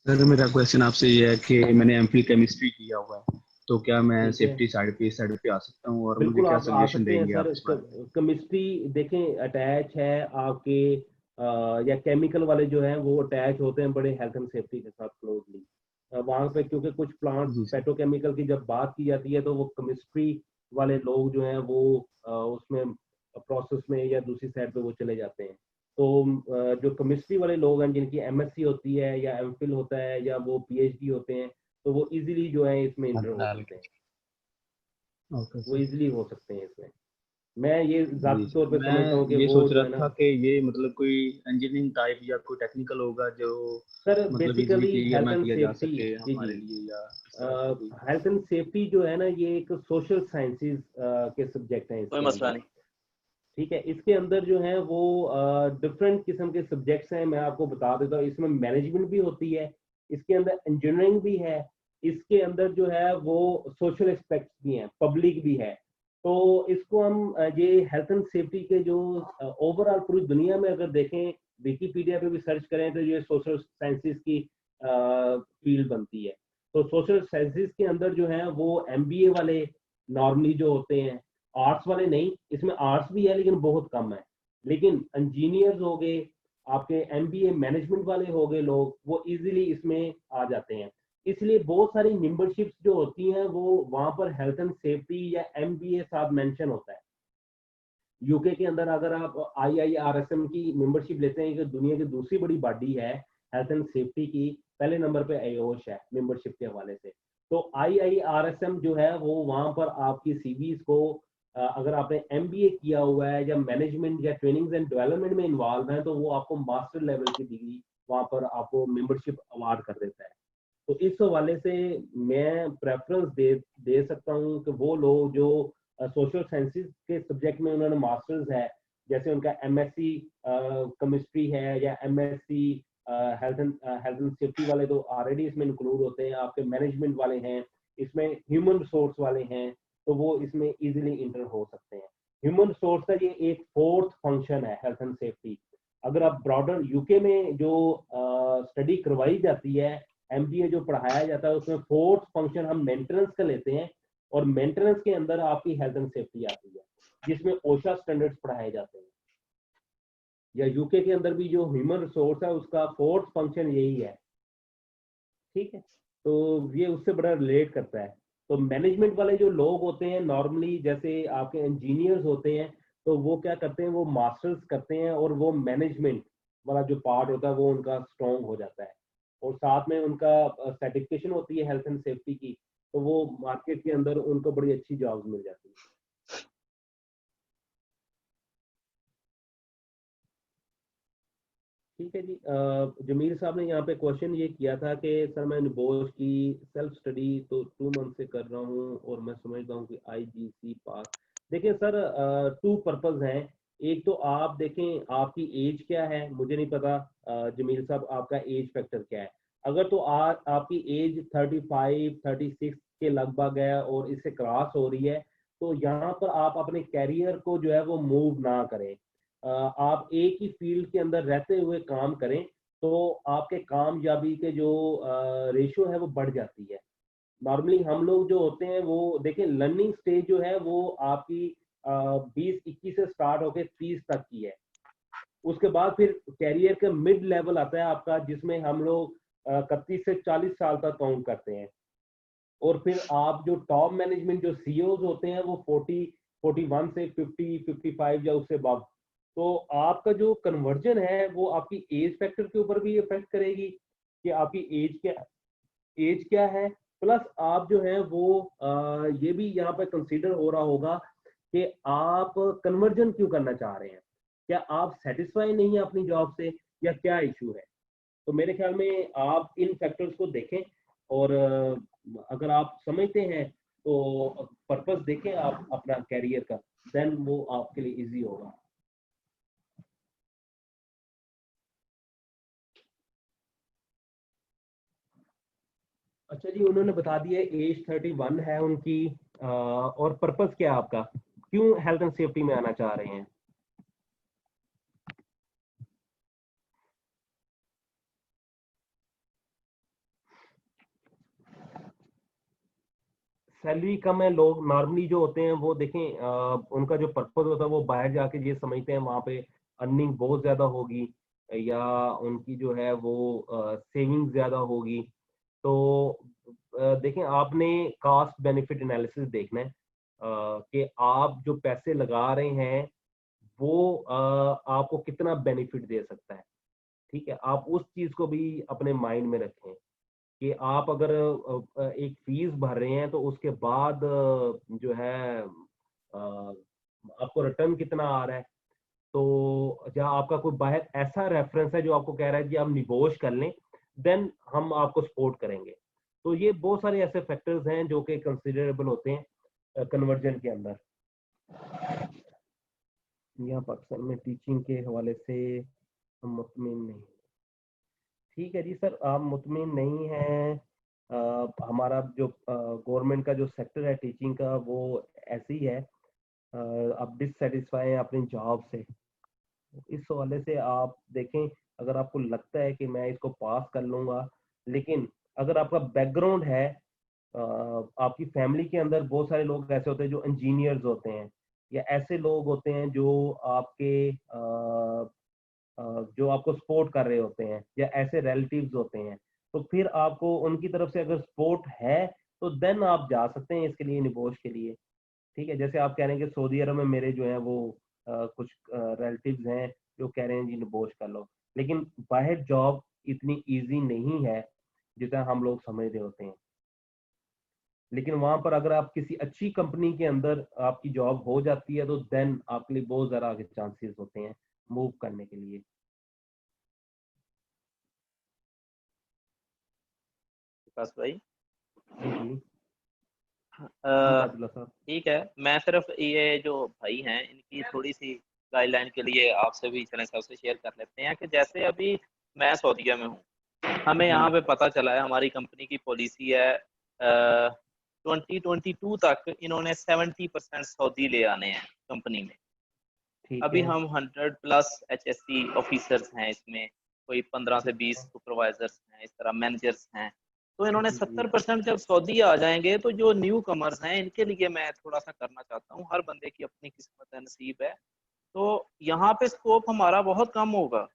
सर मेरा क्वेश्चन आपसे ये है कि मैंने एमफिल केमिस्ट्री किया हुआ है, तो क्या मैं ठीक है, सेफ्टी साइड पे इस साइड पे आ सकता हूँ, और मुझे बिल्कुल क्या आप आ सजेशन सकते हैं देंगे आप सर। इस बारे में? केमिस्ट्री देखें अटैच है आपके या केमिकल वाले जो हैं वो अटैच होते हैं बड़े हेल्थ एंड सेफ्टी के साथ क्लोजली वहाँ पे, क्योंकि कुछ प्लांट्स जी सर। पेट्रोकेमिकल की जब बात की जाती है तो वो केमिस्ट्री वाले लोग जो हैं वो उसमें प्रोसेस में या दूसरी साइड पे वो चले जाते हैं। तो जो केमिस्ट्री वाले लोग हैं जिनकी एमएससी होती है या एमफिल होता है या वो पीएचडी होते हैं, तो वो इजीली जो है इसमें इंटर हो सकते हैं, ओके वो सर। इजीली हो सकते हैं इसमें। मैं ये जी जाती सर, तौर पे समझता हूँ मैं कि ये वो सोच जो रहा है ना, था कि ये मतलब कोई इंजीनियरिंग टाइप या कोई टेक्निकल होगा जो सर मतलब इजीली बेसिकली क्लियर हेल्थ ना एंड किया जा सेफ्टी, सके जी जी, हमारे लिए, या इस तरह का कोई? हेल्थ एंड सेफ्टी जो है ना ये एक सोशल साइंसेज के सब्जेक्ट हैं कोई इसके मसला अंदर। नहीं। ठीक है, इसके अंदर जो है वो डिफरेंट किस्म के सब्जेक्ट्स हैं, मैं आपको बता देता हूँ। इसमें मैनेजमेंट भी होती है, इसके अंदर इंजीनियरिंग भी है, इसके अंदर जो है वो सोशल एस्पेक्ट्स भी हैं, पब्लिक भी है। तो इसको हम ये हेल्थ एंड सेफ्टी के जो ओवरऑल पूरी दुनिया में अगर देखें, विकीपीडिया पे भी सर्च करें तो ये सोशल साइंसेज की फील्ड बनती है। तो सोशल साइंसेज के अंदर जो है वो एमबीए वाले नॉर्मली जो होते हैं, आर्ट्स वाले नहीं, इसमें आर्ट्स भी है लेकिन बहुत कम है, लेकिन इंजीनियर्स हो गए, आपके एमबीए मैनेजमेंट वाले हो गए लोग, वो इजीली इसमें आ जाते हैं। इसलिए बहुत सारी मेंबरशिप्स जो होती हैं वो वहां पर हेल्थ एंड सेफ्टी या एमबीए साथ मेंशन होता है। यूके के अंदर अगर आप आईआईआरएसएम की मेंबरशिप लेते हैं, कि दुनिया की दूसरी बड़ी बॉडी है हेल्थ एंड सेफ्टी की, पहले नंबर पे आयोश है मेंबरशिप के हवाले से। तो आईआईआरएसएम जो है वो वहां पर आपकी सीवीज को अगर आपने एमबीए किया हुआ है या मैनेजमेंट या ट्रेनिंग एंड डेवलपमेंट में इन्वॉल्व है तो वो आपको मास्टर लेवल की डिग्री वहां पर आपको मेंबरशिप अवार्ड कर देता है। तो इस हवाले से मैं प्रेफरेंस दे सकता हूँ कि वो लोग जो सोशल साइंसेज के सब्जेक्ट में उन्होंने मास्टर्स है, जैसे उनका एमएससी केमिस्ट्री है या एमएससी हेल्थ एंड सेफ्टी वाले तो ऑलरेडी इसमें इंक्लूड होते हैं, आपके मैनेजमेंट वाले हैं, इसमें ह्यूमन रिसोर्स वाले हैं, तो वो इसमें इजीली इंटर हो सकते हैं। ह्यूमन रिसोर्स का ये एक फोर्थ फंक्शन है हेल्थ एंड सेफ्टी। अगर आप ब्रॉडर यूके में जो स्टडी करवाई जाती है, एमबीए जो पढ़ाया जाता है, उसमें फोर्थ फंक्शन हम मेंटेनेंस का लेते हैं, और मेंटेनेंस के अंदर आपकी हेल्थ एंड सेफ्टी आती है, जिसमें ओशा स्टैंडर्ड्स पढ़ाए जाते हैं। या यूके के अंदर भी जो ह्यूमन रिसोर्स है उसका फोर्थ फंक्शन यही है। ठीक है, तो ये उससे बड़ा रिलेट करता है। तो मैनेजमेंट वाले जो लोग होते हैं नॉर्मली, जैसे आपके इंजीनियर्स होते हैं, तो वो क्या करते हैं, वो मास्टर्स करते हैं और वो मैनेजमेंट वाला जो पार्ट होता है वो उनका स्ट्रॉन्ग हो जाता है, और साथ में उनका सर्टिफिकेशन होती है हेल्थ एंड सेफ्टी की, तो वो मार्केट के अंदर उनको बड़ी अच्छी जॉब्स मिल जाती है। ठीक है जी, जमील साहब ने यहाँ पे क्वेश्चन ये किया था कि सर मैं निबोश की सेल्फ स्टडी तो 2 मंथ से कर रहा हूँ और मैं समझता हूँ कि आईजीसी पास। देखिए सर, 2 पर्पज हैं। एक तो आप देखें आपकी एज क्या है, मुझे नहीं पता जमील साहब आपका एज फैक्टर क्या है। अगर तो आपकी एज 35-36 के लगभग है और इससे क्रॉस हो रही है, तो यहाँ पर आप अपने कैरियर को जो है वो मूव ना करें। आप एक ही फील्ड के अंदर रहते हुए काम करें, तो आपके कामयाबी के जो रेशियो है वो बढ़ जाती है। नॉर्मली हम लोग जो होते हैं वो देखें, लर्निंग स्टेज जो है वो आपकी 20-21 से स्टार्ट होकर 30 तक की है। उसके बाद फिर कैरियर का मिड लेवल आता है आपका, जिसमें हम लोग 31 से 40 साल तक काउंट करते हैं। और फिर आप जो टॉप मैनेजमेंट जो सीईओज होते हैं वो 41 से 50-55 या उससे तो आपका जो कन्वर्जन है वो आपकी एज फैक्टर के ऊपर भी इफेक्ट करेगी कि आपकी एज क्या है, प्लस आप जो है वो ये भी यहाँ पे कंसीडर हो रहा होगा कि आप कन्वर्जन क्यों करना चाह रहे हैं, क्या आप सेटिस्फाई नहीं है अपनी जॉब से या क्या इशू है। तो मेरे ख्याल में आप इन फैक्टर्स को देखें और अगर आप समझते हैं तो पर्पस देखें आप अपना कैरियर का, देन वो आपके लिए इजी होगा। अच्छा जी, उन्होंने बता दिया एज 31 है उनकी, और पर्पस क्या है आपका, क्यों हेल्थ एंड सेफ्टी में आना चाह रहे हैं। सैलरी कम है, लोग नॉर्मली जो होते हैं वो देखें उनका जो पर्पस होता है वो बाहर जाके ये समझते हैं वहाँ पे अर्निंग बहुत ज्यादा होगी या उनकी जो है वो सेविंग ज्यादा होगी। तो देखें आपने कॉस्ट बेनिफिट एनालिसिस देखना है कि आप जो पैसे लगा रहे हैं वो आपको कितना बेनिफिट दे सकता है। ठीक है, आप उस चीज को भी अपने माइंड में रखें कि आप अगर एक फीस भर रहे हैं तो उसके बाद जो है आपको रिटर्न कितना आ रहा है। तो जहाँ आपका कोई बाहर ऐसा रेफरेंस है जो आपको कह रहा है कि आप निगोश कर लें, देन हम आपको सपोर्ट करेंगे। तो ये बहुत सारे ऐसे फैक्टर्स हैं जो कि कंसिडरेबल होते हैं कन्वर्जन के अंदर। यहाँ पाकिस्तान में टीचिंग के हवाले से हम मुतमिन नहीं। ठीक है जी सर, आप मुतमिन नहीं हैं। हमारा जो गवर्नमेंट का जो सेक्टर है टीचिंग का वो ऐसे ही है। आप डिससेटिस्फाई हैं अपनी जॉब से, इस हवाले से आप देखें। अगर आपको लगता है कि मैं इसको पास कर लूंगा, लेकिन अगर आपका बैकग्राउंड है, आपकी फैमिली के अंदर बहुत सारे लोग ऐसे होते हैं जो इंजीनियर्स होते हैं या ऐसे लोग होते हैं जो आपको सपोर्ट कर रहे होते हैं या ऐसे रिलेटिव्स होते हैं, तो फिर आपको उनकी तरफ से अगर सपोर्ट है तो देन आप जा सकते हैं इसके लिए, निबोश के लिए। ठीक है, जैसे आप कह रहे हैं कि सऊदी अरब में मेरे जो है वो कुछ रिलेटिव्स हैं जो कह रहे हैं जी निबोश कर लो, लेकिन बाहर जॉब इतनी इजी नहीं है जितना हम लोग समझ रहे होते हैं। लेकिन वहां पर अगर आप किसी अच्छी कंपनी के अंदर आपकी जॉब हो जाती है तो देन आपके लिए बहुत ज्यादा आगे चांसेस होते हैं मूव करने के लिए। विकास भाई। जी जी जी अ, अब्दुल्ला साहब। ठीक है, मैं सिर्फ ये जो भाई हैं इनकी थोड़ी सी गाइडलाइन के लिए आपसे भी चलें सबसे शेयर कर लेते हैं कि जैसे अभी मैं सऊदीया में हूँ, हमें जी यहाँ पे पता चला है हमारी कंपनी की पॉलिसी है 2022 तक इन्होंने 70% सऊदी ले आने हैं कंपनी में। ठीक अभी है। हम 100+ HSC ऑफिसर्स हैं इसमें, कोई 15 से 20 सुपरवाइजर्स हैं, इस तरह मैनेजर्स हैं। तो इन्होंने जी जी 70% जब सऊदी आ जाएंगे तो जो न्यू कमर्स हैं इनके लिए मैं थोड़ा सा करना चाहता हूँ। हर बंदे की अपनी किस्मत है, नसीब है। तो यहाँ पे स्कोप हमारा बहुत कम होगा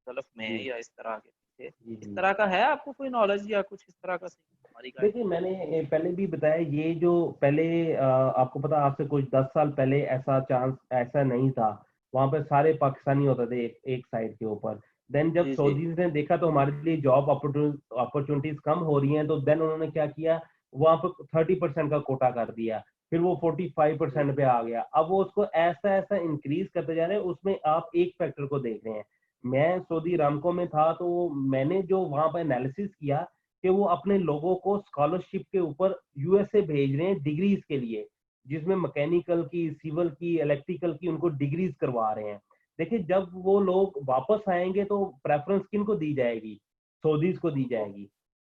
गल्फ में जी या इस तरह के पीछे। जी इस जी। तरह का है आपको कोई नॉलेज या कुछ इस तरह का हमारी गाइड। देखिए मैंने पहले भी बताया, ये जो पहले आपको पता आज से कुछ 10 साल पहले ऐसा चांस ऐसा नहीं था। वहां पर सारे पाकिस्तानी होते थे एक साइड के ऊपर। देन जब जी जी सऊदीज ने देखा तो हमारे लिए जॉब अपॉर्चुनिटीज कम हो रही हैं, तो देन उन्होंने क्या किया, वहां पर 30% का कोटा कर दिया। फिर वो 45% पे आ गया। अब वो उसको ऐसा ऐसा इंक्रीज करते जा रहे हैं। उसमें आप एक फैक्टर को देख रहे हैं। मैं सऊदी रामको में था तो मैंने जो वहां पर एनालिसिस किया कि वो अपने लोगों को स्कॉलरशिप के ऊपर यूएसए भेज रहे हैं डिग्रीज के लिए, जिसमें मैकेनिकल की, सिविल की, इलेक्ट्रिकल की उनको डिग्रीज करवा रहे हैं। देखिए जब वो लोग वापस आएंगे तो प्रेफरेंस किन को दी जाएगी, सऊदीज को दी जाएगी,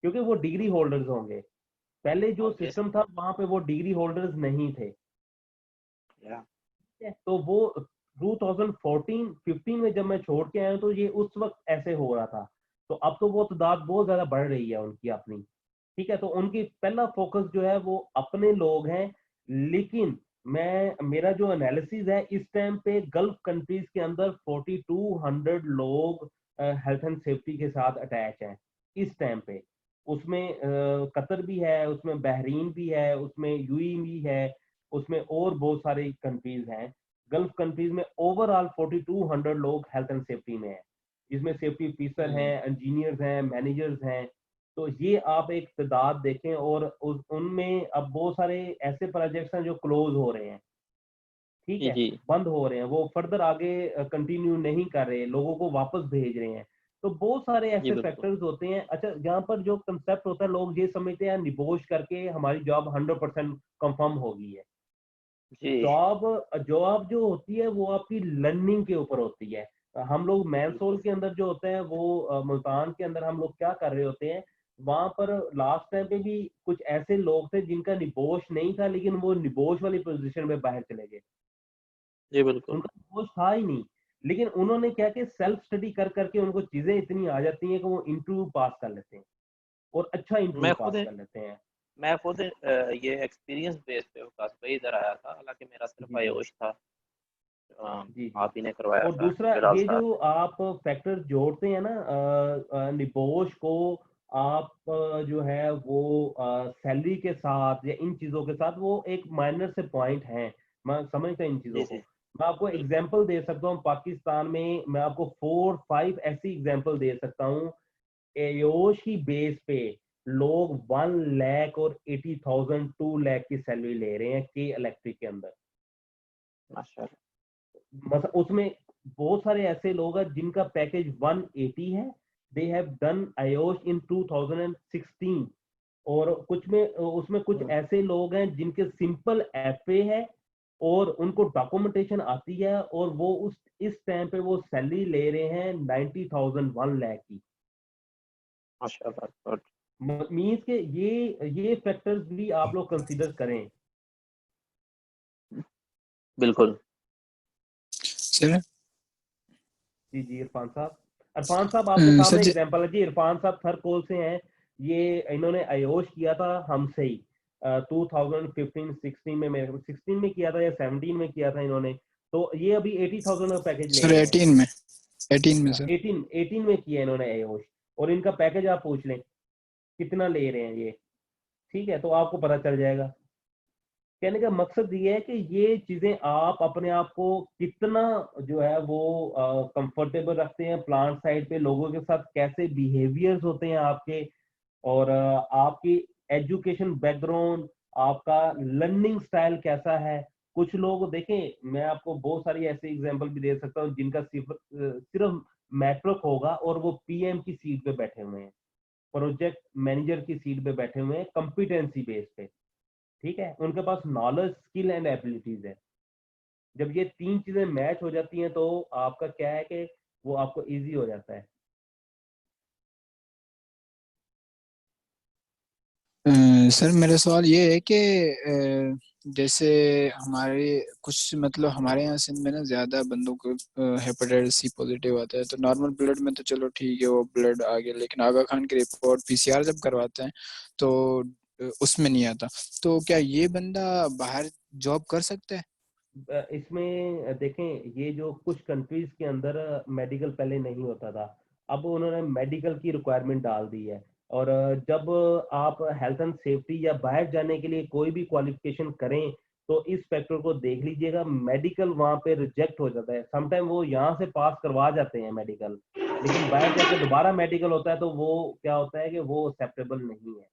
क्योंकि वो डिग्री होल्डर्स होंगे। पहले जो ऑब्वियस सिस्टम था वहां पे वो डिग्री होल्डर्स नहीं थे। या तो वो 2014-15 में जब मैं छोड़ के आया हूं, तो ये उस वक्त ऐसे हो रहा था। तो अब तो वो तादाद बहुत ज्यादा बढ़ रही है उनकी अपनी। ठीक है, तो उनकी पहला फोकस जो है वो अपने लोग हैं। लेकिन मेरा जो एनालिसिस है इस टाइम पे गल्फ कंट्रीज के अंदर 4200 लोग हेल्थ एंड सेफ्टी के साथ अटैच हैं इस टाइम पे। उसमें कतर भी है, उसमें बहरीन भी है, उसमें यूएई भी है, उसमें और बहुत सारी कंट्रीज हैं। गल्फ कंट्रीज में ओवरऑल 4200 लोग हेल्थ एंड सेफ्टी में हैं, जिसमें सेफ्टी ऑफिसर हैं, इंजीनियर्स हैं, मैनेजर्स हैं। तो ये आप एक तादाद देखें, और उनमें अब बहुत सारे ऐसे प्रोजेक्ट्स हैं जो क्लोज हो रहे हैं, ठीक जी है, जी बंद हो रहे हैं, वो फर्दर आगे कंटिन्यू नहीं कर रहे, लोगों को वापस भेज रहे हैं। तो बहुत सारे जी ऐसे बिल्कुल फैक्टर्स होते हैं। अच्छा, यहाँ पर जो कंसेप्ट होता है, लोग ये समझते हैं निबोश करके हमारी जॉब 100% कंफर्म हो गई है। जी जॉब जॉब जो होती है वो आपकी लर्निंग के ऊपर होती है। हम लोग मैनसोल बिल्कुल के अंदर जो होते हैं वो मुल्तान के अंदर हम लोग क्या कर रहे होते हैं, वहां पर लास्ट टाइम पे भी कुछ ऐसे लोग थे जिनका निबोश नहीं था, लेकिन वो निबोश वाली पोजीशन में बाहर चले गए। जी बिल्कुल। उनका निबोश था ही नहीं, लेकिन उन्होंने क्या कि सेल्फ स्टडी कर करके उनको चीजें इतनी आ जाती हैं कि वो इंटरव्यू पास कर लेते हैं, और अच्छा इंटरव्यू मैं पास खुद कर लेते हैं। ये एक्सपीरियंस बेस पे विकास भाई इधर आया था, हालांकि मेरा सिर्फ जी जी आयोश था। जी जी। आप ही ने करवाया और था दूसरा, बिलाल ये सर। जो आप फैक्टर जोड़ते हैं ना, निबोश को आप जो है वो सैलरी के साथ या इन चीजों के साथ, वो एक माइनर से पॉइंट है, मैं समझता हूँ इन जी चीजों को। जी मैं आपको बिल्कुल। एग्जांपल दे सकता हूँ, पाकिस्तान में मैं आपको 4-5 ऐसी एग्जांपल दे सकता हूँ। एयोश की बेस पे लोग 1,80,000 2 लाख की सैलरी ले रहे हैं के इलेक्ट्रिक के अंदर। माशाल्लाह। मतलब उसमें बहुत सारे ऐसे लोग हैं जिनका पैकेज 180 है। दे हैव डन आयोश इन 2016। और कुछ में उसमें कुछ ऐसे लोग हैं जिनके सिंपल एफए है, और उनको डॉक्यूमेंटेशन आती है, और वो उस इस टाइम पे वो सैलरी ले रहे हैं 90,000 1 लाख की। माशाल्लाह गुड। मीन्स के ये फैक्टर्स भी आप लोग कंसीडर करें। बिल्कुल। सर जी जी, इरफान साहब आपके सर सामने एग्जांपल है जी। इरफान साहब थरकोल से हैं, ये इन्होंने आयोश किया था हमसे ही 2015-16 में, मेरे 16 में किया था या 17 में किया था इन्होंने। तो ये अभी 80,000 का पैकेज ले सर रहे हैं। 18 में सर। 18 में किया इन्होंने आयोश, और इनका पैकेज आप पूछ लें कितना ले रहे हैं ये, ठीक है, तो आपको पता चल जाएगा। कहने का मकसद ये है कि ये चीजें आप अपने आप को कितना जो है वो कंफर्टेबल रखते हैं प्लांट साइड पे, लोगों के साथ कैसे बिहेवियर्स होते हैं आपके, और आपकी एजुकेशन बैकग्राउंड, आपका लर्निंग स्टाइल कैसा है। कुछ लोग देखें, मैं आपको बहुत सारी ऐसी एग्जांपल भी दे सकता हूँ जिनका सिर्फ मैट्रिक होगा और वो पीएम की सीट पे बैठे हुए हैं, प्रोजेक्ट मैनेजर की सीट पे बैठे हुए हैं, कंपिटेंसी बेस पे, ठीक है, उनके पास नॉलेज, स्किल एंड एबिलिटीज है। जब ये तीन चीजें मैच हो जाती हैं तो आपका क्या है कि वो आपको इजी हो जाता है। सर मेरा सवाल ये है कि जैसे हमारे कुछ मतलब हमारे यहाँ सिंध में ना ज्यादा बंदों को हेपेटाइटिस सी पॉजिटिव आता है, तो नॉर्मल ब्लड में तो चलो ठीक है वो ब्लड आ गया, लेकिन आगा खान की रिपोर्ट पीसीआर जब करवाते हैं तो उसमें नहीं आता। तो क्या ये बंदा बाहर जॉब कर सकता है? इसमें देखें, ये जो कुछ कंट्रीज के अंदर मेडिकल पहले नहीं होता था, अब उन्होंने मेडिकल की रिक्वायरमेंट डाल दी है। और जब आप हेल्थ एंड सेफ्टी या बाहर जाने के लिए कोई भी क्वालिफिकेशन करें, तो इस फैक्टर को देख लीजिएगा, मेडिकल वहां पे रिजेक्ट हो जाता है। समटाइम वो यहाँ से पास करवा जाते हैं मेडिकल, लेकिन बाहर जाके दोबारा मेडिकल होता है तो वो क्या होता है कि वो एक्सेप्टेबल नहीं है,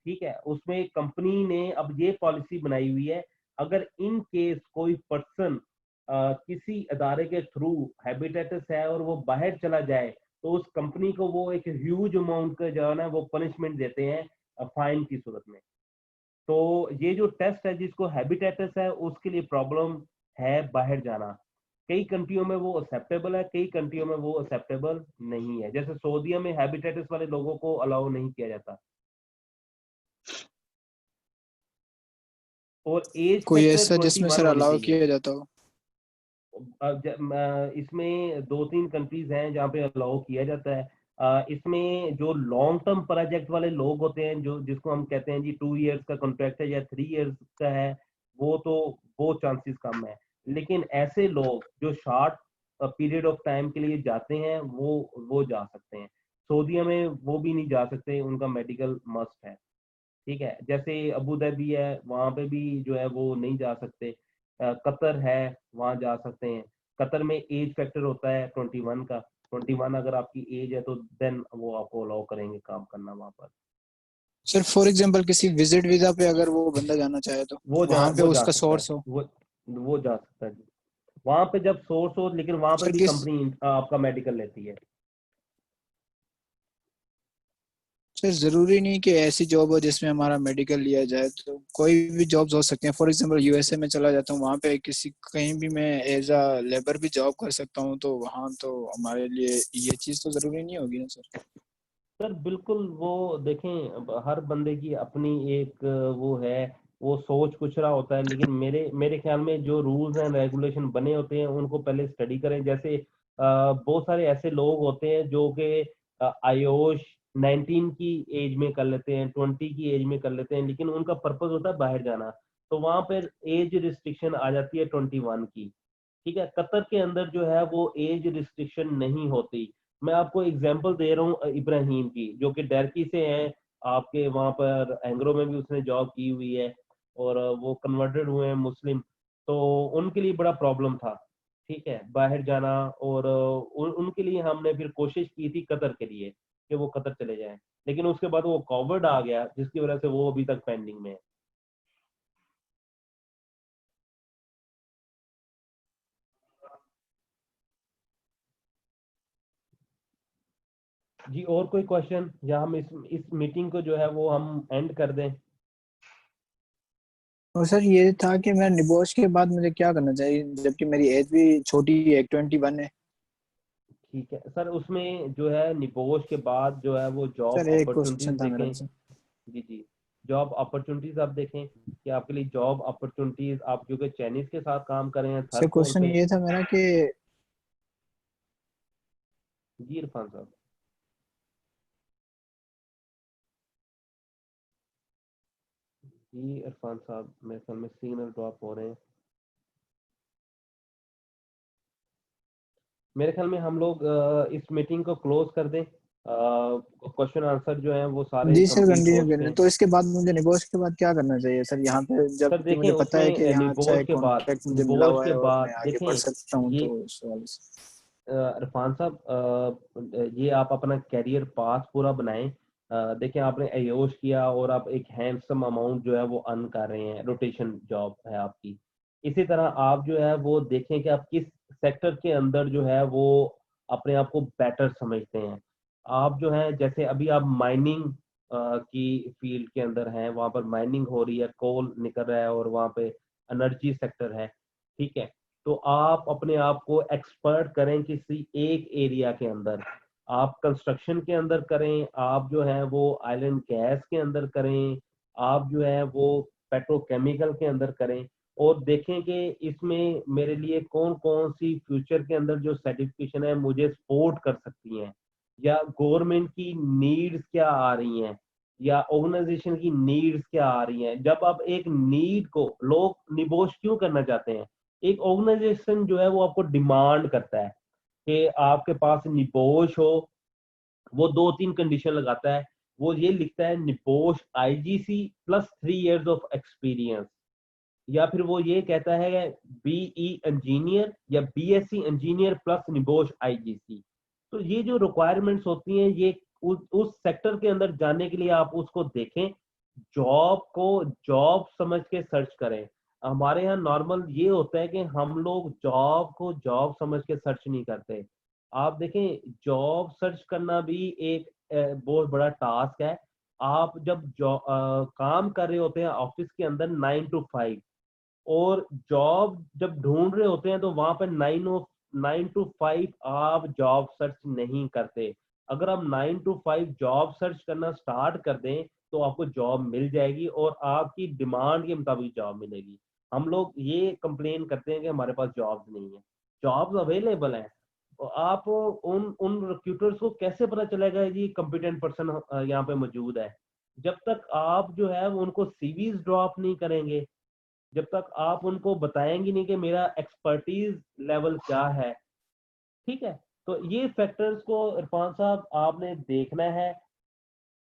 ठीक है। उसमें कंपनी ने अब ये पॉलिसी बनाई हुई है, अगर इन केस कोई पर्सन किसी अदारे के थ्रू हैबिटेटस है और वो बाहर चला जाए, तो उस कंपनी को वो एक ह्यूज अमाउंट का जो है ना वो पनिशमेंट देते हैं फाइन की सूरत में। तो ये जो टेस्ट है जिसको हैबिटेटस है, उसके लिए प्रॉब्लम है बाहर जाना। कई कंट्रियों में वो एक्सेप्टेबल है, कई कंट्रियों में वो एक्सेप्टेबल नहीं है। जैसे सऊदीया में हैबिटेटस वाले लोगों को अलाउ नहीं किया जाता। और एज कोई फैक्टर ऐसा जिसमें 21 सर होनी अलाउ चाहिए। किया जाता हो? इसमें 2-3 कंट्रीज हैं जहाँ पे अलाउ किया जाता है। इसमें जो लॉन्ग टर्म प्रोजेक्ट वाले लोग होते हैं, जो जिसको हम कहते हैं जी 2 इयर्स का कॉन्ट्रैक्ट है या 3 इयर्स का है, वो तो वो चांसेस कम है। लेकिन ऐसे लोग जो शॉर्ट पीरियड ऑफ टाइम के लिए जाते हैं, वो जा सकते हैं। सऊदीया में वो भी नहीं जा सकते, उनका मेडिकल मस्ट है, ठीक है। जैसे अबू धाबी है, वहां पे भी जो है वो नहीं जा सकते। कतर है, वहाँ जा सकते हैं। कतर में एज फैक्टर होता है 21 का, 21 अगर आपकी एज है तो देन वो आपको अलाउ करेंगे काम करना वहाँ पर। सर फॉर एग्जांपल किसी विजिट वीजा पे अगर वो बंदा जाना चाहे तो वो वहां पे जा उसका सकता है, सोर्स हो। वो जा सकता है जी वहाँ पे जब सोर्स हो, लेकिन वहाँ पे सर भी किस कंपनी आपका मेडिकल लेती है। सर जरूरी नहीं कि ऐसी जॉब हो जिसमें हमारा मेडिकल लिया जाए, तो कोई भी जॉब्स हो सकते हैं। फॉर एग्जांपल यूएसए में चला जाता हूँ, वहाँ पे किसी कहीं भी मैं एज अ लेबर भी जॉब कर सकता हूँ, तो वहाँ तो हमारे लिए ये चीज तो जरूरी नहीं होगी ना सर। सर बिल्कुल, वो देखें अब हर बंदे की अपनी एक वो है, वो सोच कुछ रहा होता है, लेकिन मेरे ख्याल में जो रूल्स एंड रेगुलेशन बने होते हैं उनको पहले स्टडी करें। जैसे बहुत सारे ऐसे लोग होते हैं जो कि आयुष 19 की एज में कर लेते हैं, 20 की एज में कर लेते हैं, लेकिन उनका पर्पज होता है बाहर जाना, तो वहां पर एज रिस्ट्रिक्शन आ जाती है 21 की। ठीक है, कतर के अंदर जो है वो एज रिस्ट्रिक्शन नहीं होती। मैं आपको एग्जांपल दे रहा हूँ इब्राहिम की, जो कि डरकी से हैं, आपके वहां पर एंग्रो में भी उसने जॉब की हुई है, और वो कन्वर्टेड हुए हैं मुस्लिम, तो उनके लिए बड़ा प्रॉब्लम था, ठीक है, बाहर जाना। और उनके लिए हमने फिर कोशिश की थी कतर के लिए कि वो कतर चले जाएं, लेकिन उसके बाद वो कोविड आ गया जिसकी वजह से वो अभी तक पेंडिंग में है। जी और कोई क्वेश्चन, या हम इस मीटिंग को जो है वो हम एंड कर दें? और सर ये था कि मैं निबोश के बाद मुझे क्या करना चाहिए, जबकि मेरी एज भी छोटी है, 21 है। ठीक है सर, उसमें जो है निबोश के बाद जो है वो जॉब सर एक अपॉर्चुनिटीज क्वेश्चन था मेरा देखें। सर। जी जी, जॉब अपॉर्चुनिटीज आप देखें कि आपके लिए जॉब अपॉर्चुनिटीज, आप जो कि चाइनीज के साथ काम कर रहे हैं सर थर्ड पोल क्वेश्चन पे। ये था मेरा कि जी इरफान साहब। जी इरफान साहब, मेरे ख्याल में सिग्नल ड्रॉप हो रहे हैं। मेरे ख्याल में हम लोग इस मीटिंग को क्लोज कर दें। क्वेश्चन आंसर जो है वो सारे जी सर कंप्लीट हो कंटिन्यू चुके करने, हैं। तो इसके बाद मुझे निबोश के बाद क्या करना चाहिए सर यहाँ पे, सर जबकि देखें मुझे पता है कि उसमें यहाँ अच्छा निबोश है, के बाद, कॉन्ट्रैक्ट मुझे मिला हुआ है और मैं आगे देखें बढ़ सकता हूँ, ये तो इस वाले से। इरफान साहब, ये आप अपना कैरियर पाथ पूरा बनाएं। देखिए आपने आयोश किया और आप एक हैंडसम अमाउंट जो है वो अर्न कर रहे हैं, रोटेशन जॉब है आपकी। इसी तरह आप जो है वो देखें कि आप किस सेक्टर के अंदर जो है वो अपने आप को बेटर समझते हैं। आप जो है जैसे अभी आप माइनिंग की फील्ड के अंदर हैं, वहाँ पर माइनिंग हो रही है, कोल निकल रहा है और वहाँ पे एनर्जी सेक्टर है, ठीक है। तो आप अपने आप को एक्सपर्ट करें किसी एक एरिया के अंदर। आप कंस्ट्रक्शन के अंदर करें, आप जो है वो ऑयल एंड गैस के अंदर करें, आप जो है वो पेट्रोकेमिकल के अंदर करें, और देखें कि इसमें मेरे लिए कौन कौन सी फ्यूचर के अंदर जो सर्टिफिकेशन है मुझे सपोर्ट कर सकती हैं, या गवर्नमेंट की नीड्स क्या आ रही हैं, या ऑर्गेनाइजेशन की नीड्स क्या आ रही हैं। जब आप एक नीड को, लोग निबोश क्यों करना चाहते हैं, एक ऑर्गेनाइजेशन जो है वो आपको डिमांड करता है कि आपके पास निबोश हो। वो 2-3 कंडीशन लगाता है, वो ये लिखता है NEBOSH IGC plus 3 years of experience, या फिर वो ये कहता है बीई इंजीनियर या BSc engineer plus NEBOSH IGC. तो ये जो रिक्वायरमेंट्स होती हैं ये उस सेक्टर के अंदर जाने के लिए आप उसको देखें, जॉब को जॉब समझ के सर्च करें। हमारे यहाँ नॉर्मल ये होता है कि हम लोग जॉब को जॉब समझ के सर्च नहीं करते। आप देखें जॉब सर्च करना भी एक बहुत बड़ा टास्क है। आप जब काम कर रहे होते हैं ऑफिस के अंदर 9 to 5, और जॉब जब ढूंढ रहे होते हैं तो वहां पर 9 to 5 आप जॉब सर्च नहीं करते। अगर आप 9 to 5 जॉब सर्च करना स्टार्ट कर दें तो आपको जॉब मिल जाएगी और आपकी डिमांड के मुताबिक जॉब मिलेगी। हम लोग ये कंप्लेन करते हैं कि हमारे पास जॉब्स नहीं है, जॉब्स अवेलेबल हैं। तो आप उन उन रिक्रूटर्स को कैसे पता चलेगा जी कॉम्पिटेंट पर्सन यहाँ पे मौजूद है, जब तक आप जो है वो उनको सीवीज ड्रॉप नहीं करेंगे, जब तक आप उनको बताएंगे नहीं कि मेरा एक्सपर्टीज लेवल क्या है, ठीक है। तो ये फैक्टर्स को इरफान साहब आपने देखना है,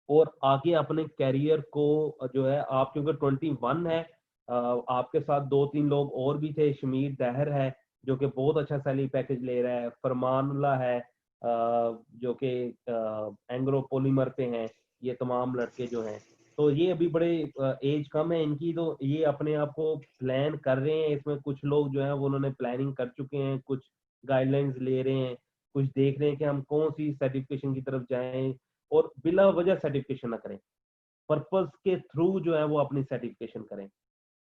और आगे अपने कैरियर को जो है आप, क्योंकि 21 है, आपके साथ 2-3 लोग और भी थे, शमीर दाहिर है जो कि बहुत अच्छा सैलरी पैकेज ले रहा है, फरमानुल्लाह है जो कि एंग्रो पॉलीमर पे हैं, ये तमाम लड़के जो हैं, तो ये अभी बड़े एज कम है इनकी, तो ये अपने आप को प्लान कर रहे हैं। इसमें कुछ लोग जो है वो उन्होंने प्लानिंग कर चुके हैं, कुछ गाइडलाइंस ले रहे हैं, कुछ देख रहे हैं कि हम कौन सी सर्टिफिकेशन की तरफ जाएं, और बिला वजह सर्टिफिकेशन ना करें, पर्पस के थ्रू जो है वो अपनी सर्टिफिकेशन करें,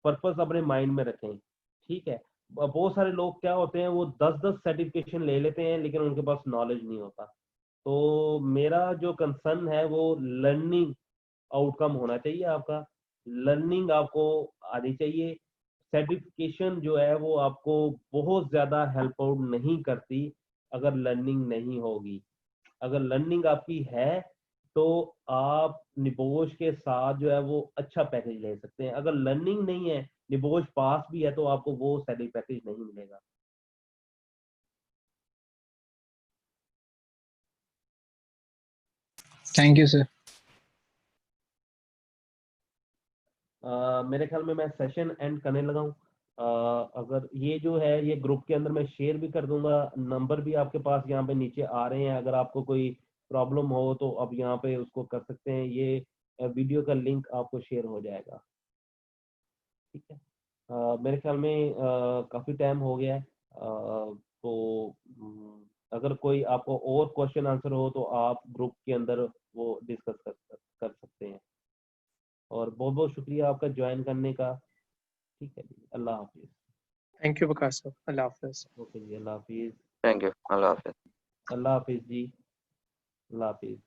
पर्पस अपने माइंड में रखें। ठीक है, बहुत सारे लोग क्या होते हैं वो 10-10 सर्टिफिकेशन ले लेते हैं लेकिन उनके पास नॉलेज नहीं होता। तो मेरा जो कंसर्न है वो लर्निंग आउटकम होना चाहिए आपका, लर्निंग आपको आनी चाहिए। सर्टिफिकेशन जो है वो आपको बहुत ज्यादा हेल्प आउट नहीं करती अगर लर्निंग नहीं होगी। अगर लर्निंग आपकी है तो आप निबोश के साथ जो है वो अच्छा पैकेज ले सकते हैं। अगर लर्निंग नहीं है, निबोश पास भी है, तो आपको वो सैलरी पैकेज नहीं मिलेगा। Thank you sir. मेरे ख्याल में मैं सेशन एंड करने लगा हूँ। अगर ये जो है ये ग्रुप के अंदर मैं शेयर भी कर दूंगा, नंबर भी आपके पास यहाँ पे नीचे आ रहे हैं, अगर आपको कोई प्रॉब्लम हो तो आप यहाँ पे उसको कर सकते हैं। ये वीडियो का लिंक आपको शेयर हो जाएगा। ठीक है, मेरे ख्याल में काफ़ी टाइम हो गया है, तो अगर कोई आपको और क्वेश्चन आंसर हो तो आप ग्रुप के अंदर वो डिस्कस कर सकते हैं। और बहुत बहुत शुक्रिया आपका ज्वाइन करने का। ठीक है जी, अल्लाह हाफिज़। थैंक यू वकास साहब, अल्लाह हाफिज। ओके जी, अल्लाह हाफिज़। थैंक यू, अल्लाह हाफिज। अल्लाह हाफिज़ जी, अल्लाह हाफिज़।